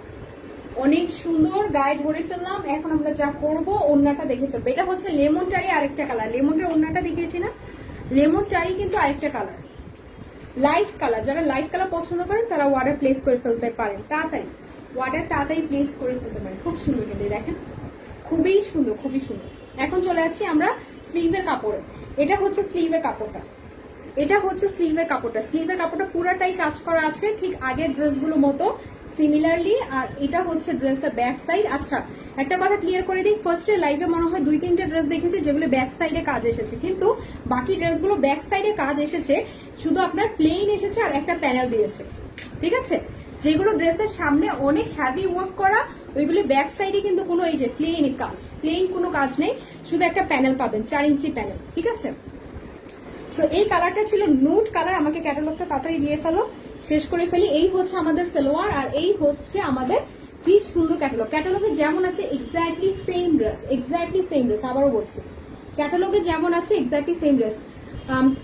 অনেক সুন্দর। গায়ে ধরে ফেললাম। এখন আমরা যা করবো, ওড়নাটা দেখে ফেলবো। এটা হচ্ছে লেমন টারি আরেকটা কালার। লেমনের ওড়নাটা দেখিয়েছি না, লেমন টারি কিন্তু আরেকটা কালার, লাইট কালার। যারা লাইট কালার পছন্দ করেন তারা ওয়াটার প্লেস করে ফেলতে পারেন, তাড়াতাড়ি প্লেস করে ফেলতে পারেন। খুব সুন্দর কিন্তু দেখেন, খুবই সুন্দর, খুবই সুন্দর। এখন চলে যাচ্ছি আমরা স্লিভের কাপড়ে। এটা হচ্ছে স্লিভের কাপড়টা, স্লিভের কাপড়টা পুরাটাই কাজ করা আছে, ঠিক আগের ড্রেসগুলোর মতো সিমিলারলি। আর এটা হচ্ছে ড্রেসের ব্যাক সাইড। আচ্ছা, একটা কথা ক্লিয়ার করে দিই, ফার্স্টে লাইভে মনে হয় 2-3টে ড্রেস দেখেছি যেগুলো ব্যাক সাইডে কাজ এসেছে, কিন্তু বাকি ড্রেসগুলো ব্যাক সাইডে কাজ এসেছে, শুধু আপনার প্লেন এসেছে আর একটা প্যানেল দিয়েছে। ঠিক আছে, যেগুলো ড্রেসের সামনে অনেক হ্যাভি ওয়ার্ক করা, ওইগুলো ব্যাক সাইডে কিন্তু কোনো এই যে প্লেন কোনো কাজ নেই, শুধু একটা প্যানেল পাবেন, 4 ইঞ্চি প্যানেল। ঠিক আছে, সো এই কালারটা ছিল নুড কালার। আমাকে ক্যাটালগটা তাড়াতাড়ি দিয়ে ফেলো, শেষ করে ফেলি। এই হচ্ছে আমাদের সালোয়ার, আর এই হচ্ছে আমাদের কি সুন্দর ক্যাটালগ। ক্যাটালগে যেমন আছে এক্স্যাক্টলি সেম ড্রেস, আবারও বলছি, ক্যাটালগে যেমন আছে এক্স্যাক্টলি সেম ড্রেস।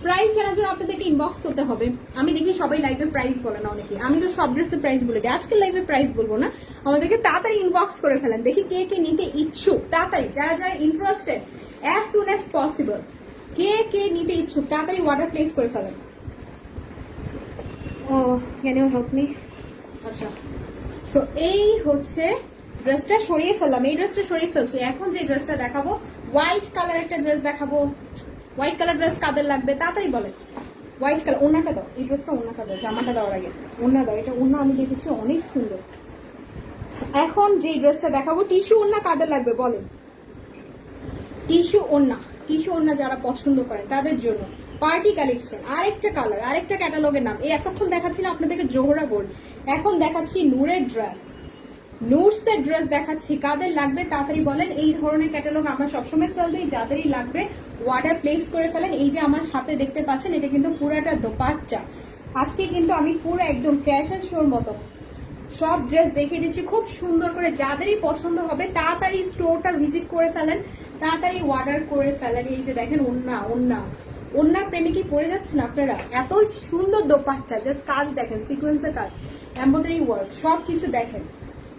প্রাইস জানার জন্য আপনাদেরকে ইনবক্স করতে হবে। আমি দেখি সবাই লাইভে প্রাইস বলে না, অনেকে। আমি তো সব ড্রেসের প্রাইস বলে দিই, আজকে লাইভে প্রাইস বলবো না। আমাদেরকে তাড়াতাড়ি ইনবক্স করে ফেলেন, দেখি কে কে নিতে ইচ্ছুক। তাড়াতাড়ি যারা interested, as soon as possible, কে নিতে ইচ্ছুক তাড়াতাড়ি ওয়াটার প্লেস করে ফেলেন। Oh can you help me? আচ্ছা, সো এই হচ্ছে ড্রেসটা সরিয়ে ফেললাম, এই ড্রেসটা সরিয়ে ফেলছি। এখন যে ড্রেসটা দেখাবো, হোয়াইট কালার একটা ড্রেস দেখাবো। হোয়াইট কালার ড্রেস কাদের লাগবে তাড়াতাড়ি বলে। হোয়াইট কালার, ওড়নাটা দাও, এই ড্রেসটা ওড়নাটা দাও, জামাটা দেওয়ার আগে ওড়না দাও। এটা ওড়না আমি দেখেছি অনেক সুন্দর। এখন যে ড্রেসটা দেখাবো, টিস্যু ওড়না কাদের লাগবে বলেন? টিস্যু ওড়না যারা পছন্দ করেন তাদের জন্য পার্টি কালেকশন, আরেকটা কালার, আরেকটা ক্যাটালগের নাম। এই এতক্ষণ দেখাচ্ছিলাম আপনাদেরকে জোহরা গোল্ড, এখন দেখাচ্ছি নূরের ড্রেস, নুটসের ড্রেস দেখাচ্ছি। কাদের লাগবে তাড়াতাড়ি বলেন। এই ধরনের ক্যাটালগ আমরা সবসময় সেল দিই, যাদেরই লাগবে অর্ডার প্লেস করে ফেলেন। এই যে আমার হাতে দেখতে পাচ্ছেন, এটা কিন্তু পুরাটা দোপাট্টা। আজকে কিন্তু আমি পুরো একদম ফ্যাশন শোর মতো সব ড্রেস দেখিয়ে দিচ্ছি খুব সুন্দর করে। যাদেরই পছন্দ হবে তাড়াতাড়ি স্টোরটা ভিজিট করে ফেলেন, তাড়াতাড়ি অর্ডার করে ফেলেন। এই যে দেখেন ওন্না, ওন্না ওন্নার প্রেমে কি পড়ে যাচ্ছেন আপনারা? এত সুন্দর দোপাট্টা, জাস্ট কাজ দেখেন, সিকোয়েন্সের কাজ, এমব্রয়ডারি ওয়ার্ক, সবকিছু দেখেন,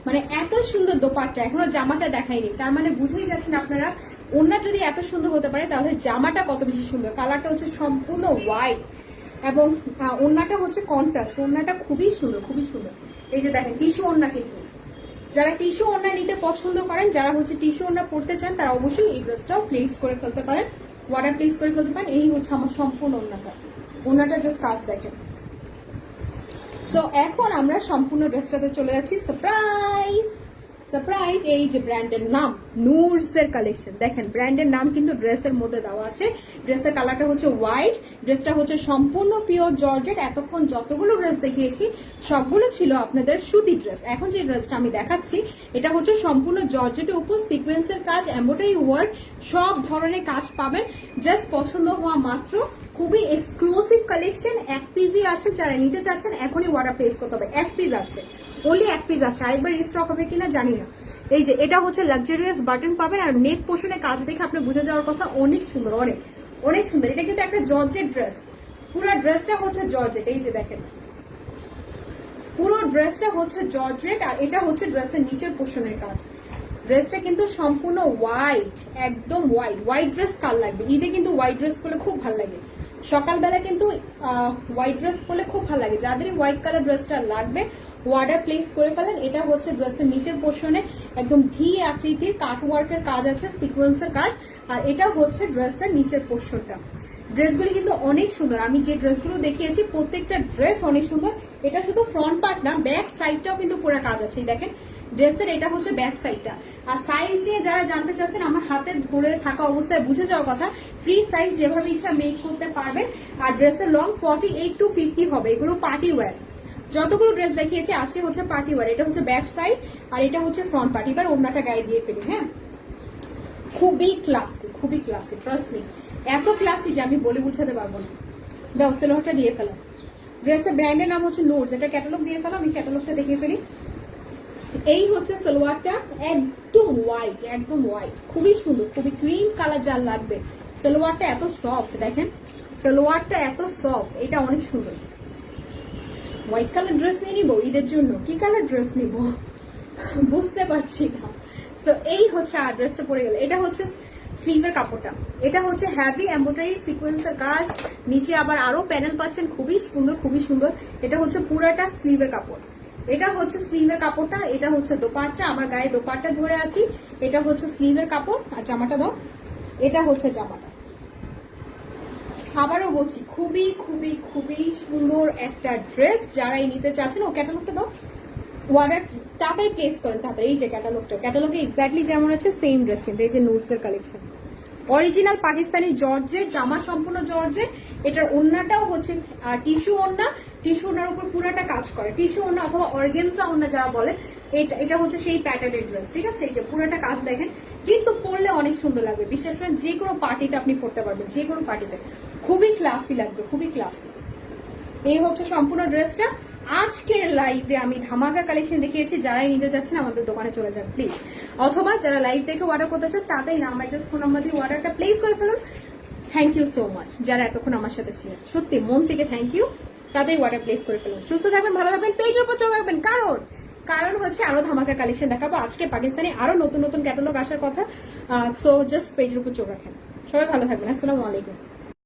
মানে এত সুন্দর দোপাট্টা। এখনো জামাটা দেখাইনি, তার মানে বুঝেই যাচ্ছেন আপনারা ওন্না যদি এত সুন্দর হতে পারে তাহলে জামাটা কত বেশি সুন্দর। কালারটা হচ্ছে সম্পূর্ণ হোয়াইট এবং ওন্নাটা হচ্ছে কন্ট্রাস্ট। ওন্নাটা খুবই সুন্দর, খুবই সুন্দর। এই যে দেখেন টিস্যু ওন্না, কিন্তু যারা টিস্যু ওন্না নিতে পছন্দ করেন, যারা হচ্ছে টিস্যু ওন্না পড়তে চান, তারা অবশ্যই এই ড্রেসটাও প্লেস করে ফেলতে পারেন, অর্ডার প্লেস করে ফেলতে পারেন। এই হচ্ছে আমার সম্পূর্ণ ওন্নাটা, ওন্নাটা জাস্ট কাজ দেখেন। সো এখন আমরা সম্পূর্ণ ড্রেসটাতে চলে যাচ্ছি। Surprise, surprise. এই যে ব্র্যান্ডের নাম নুরসের কালেকশন, দেখেন ব্র্যান্ডের নাম কিন্তু ড্রেসের মধ্যে দেওয়া আছে। ড্রেসের কালারটা হচ্ছে হোয়াইট, ড্রেসটা হচ্ছে সম্পূর্ণ পিওর জর্জেট। এতক্ষণ যতগুলো ড্রেস দেখিয়েছি সবগুলো ছিল আপনাদের সুতি ড্রেস। এখন যে ড্রেসটা আমি দেখাচ্ছি এটা হচ্ছে সম্পূর্ণ জর্জেটের উপর সিকোয়েন্সের কাজ, এমব্রয়ডারি ওয়ার্ক, সব ধরনের কাজ পাবেন। জাস্ট পছন্দ হওয়া মাত্র, খুবই এক্সক্লুসিভ কালেকশন। এক পিসই আছে, যারা নিতে চাচ্ছেন এখনই অর্ডার প্লেস করতে হবে। এক পিস আছে, ওনলি এক পিস আছে, আরেকবার স্টক হবে কিনা জানি না। এই যে এটা হচ্ছে লাক্সারিয়াস বাটন পাবেন, আর নেক পোর্শনে কাজ দেখে আপনি বুঝে যাওয়ার কথা, অনেক সুন্দর, অনেক অনেক সুন্দর। এটা কিন্তু একটা জর্জেট ড্রেস, পুরো ড্রেসটা হচ্ছে জর্জেট। এই যে দেখেন পুরো ড্রেসটা হচ্ছে জর্জেট, আর এটা হচ্ছে ড্রেসের নিচের পোর্শনের কাজ। ড্রেসটা কিন্তু সম্পূর্ণ হোয়াইট, একদম হোয়াইট। হোয়াইট ড্রেস কার লাগবে? ঈদে কিন্তু হোয়াইট ড্রেস পরলে খুব ভালো লাগে, সকালবেলা কিন্তু হোয়াইট ড্রেস পরলে খুব ভালো লাগে। যাদের হোয়াইট কালার ড্রেসটা লাগবে অর্ডার প্লেস করে ফেলেন। এটা হচ্ছে ড্রেসের নিচের পোর্শনে একদম ভি আকৃতির কাট ওয়ার্কের কাজ আছে, সিকোয়েন্সের কাজ, আর এটা হচ্ছে ড্রেসের নিচের পোর্শনটা। ড্রেসগুলি কিন্তু অনেক সুন্দর, আমি যে ড্রেসগুলো দেখিয়েছি প্রত্যেকটা ড্রেস অনেক সুন্দর। এটা শুধু ফ্রন্ট পার্ট না, ব্যাক সাইডটাও কিন্তু পুরো কাজ আছে। দেখেন ড্রেসের এটা হচ্ছে ব্যাক সাইডটা। আর সাইজ নিয়ে যারা জানতে চাচ্ছেন, আমার হাতে ধরে থাকা অবস্থায় বুঝে যাওয়ার কথা, ফ্রি সাইজ যেভাবে ইচ্ছা মেক করতে পারবেন। আর ড্রেসের লং 48 to 50 হবে। এগুলো পার্টি ওয়্যার, যতগুলো ড্রেস দেখিয়েছি আজকে হচ্ছে পার্টি ওয়্যার। এটা হচ্ছে ব্যাক সাইড আর এটা হচ্ছে ফ্রন্ট পার্ট। এবার ওড়নাটা গায়ে দিয়ে ফেলি। হ্যাঁ, খুবই ক্লাসি, খুবই ক্লাসি, ট্রাস্ট মি, এত ক্লাসি যে আমি বলে বুঝাতে পারবো না। দাও সেলোয়ারটা দিয়ে ফেলাম। ড্রেসের ব্র্যান্ডের নাম হচ্ছে নোটস, এটা ক্যাটালগ দিয়ে ফেলাম, আমি ক্যাটালগটা দেখিয়ে ফেলি। এই হচ্ছে সালোয়ারটা, একদম হোয়াইট, একদম হোয়াইট, খুবই সুন্দর, খুবই ক্রিম কালার যার লাগবে। সালোয়ারটা এত সফট, দেখেন সালোয়ারটা এত সফট, এটা অনেক সুন্দর। হোয়াইট কালার ড্রেস নিয়ে নিবো ঈদের জন্য, কি কালার ড্রেস নিবো বুঝতে পারছি না। সো এই হচ্ছে আর ড্রেসটা পরে গেলে। এটা হচ্ছে স্লিভের কাপড়টা, এটা হচ্ছে হ্যাভি এমব্রয়ডারি সিকোয়েন্সের কাজ, নিচে আবার আরো প্যানেল পাচ্ছেন, খুবই সুন্দর, খুবই সুন্দর। এটা হচ্ছে পুরাটা স্লিভের কাপড়, এটা হচ্ছে স্লিভের কাপড়টা, এটা হচ্ছে দোপাট্টা, আমার গায়ে দোপাট্টা ধরে আছি। এটা হচ্ছে স্লিভের কাপড়, আর জামাটা দাও, এটা হচ্ছে জামাটা। আবারও বলছি খুবই খুবই খুবই সুন্দর একটা ড্রেস। যারাই নিতে চাচ্ছেন, ও ক্যাটালগটা দাও, অর্ডার তাড়াতাড়ি প্লেস করেন তাড়াতাড়ি। এই যে ক্যাটালগটা, ক্যাটালগে এক্স্যাক্টলি যেমন আছে সেম ড্রেস, কিন্তু এই যে নুটসের কালেকশন, অরিজিনাল পাকিস্তানি জর্জেট, জামা সম্পূর্ণ জর্জেট। এটার ওড়নাটাও হচ্ছে টিস্যু ওড়না, টিস্যু ওড়নার উপর পুরাটা কাজ করে, টিস্যু ওড়না অথবা অর্গেনজা ওড়না যারা বলে, এটা হচ্ছে সেই প্যাটার্নের ড্রেস। ঠিক আছে, এই যে পুরাটা কাজ দেখেন, কিন্তু পরলে অনেক সুন্দর লাগবে। বিশেষ করে যে কোনো পার্টিতে আপনি পরতে পারবেন, যে কোনো পার্টিতে খুবই ক্লাসি লাগবে, খুবই ক্লাসি। এই হচ্ছে সম্পূর্ণ ড্রেসটা। আজকের লাইভে আমি ধামাকা কালেকশন দেখিয়েছি, যারাই নিতে যাচ্ছেন আমাদের দোকানে চলে যান প্লিজ, অথবা যারা লাইভ দেখে অর্ডার করতে চান তাতেই নাম অ্যাড্রেস ফোন নাম্বার দিয়ে অর্ডারটা প্লেস করে ফেলুন। থ্যাংক ইউ সো মাচ যারা এতক্ষণ আমার সাথে ছিলেন, সত্যি মন থেকে থ্যাংক ইউ। তাদের অর্ডার প্লেস করে ফেলুন। সুস্থ থাকবেন, ভালো থাকবেন, পেজের উপর চোখ রাখবেন, কারণ হচ্ছে আরো ধামাকা কালেকশন দেখাবো। আজকে পাকিস্তানে আরো নতুন নতুন ক্যাটালগ আসার কথা, সো জাস্ট পেজের উপর চোখ রাখেন। সবাই ভালো থাকবেন, আসসালামু আলাইকুম।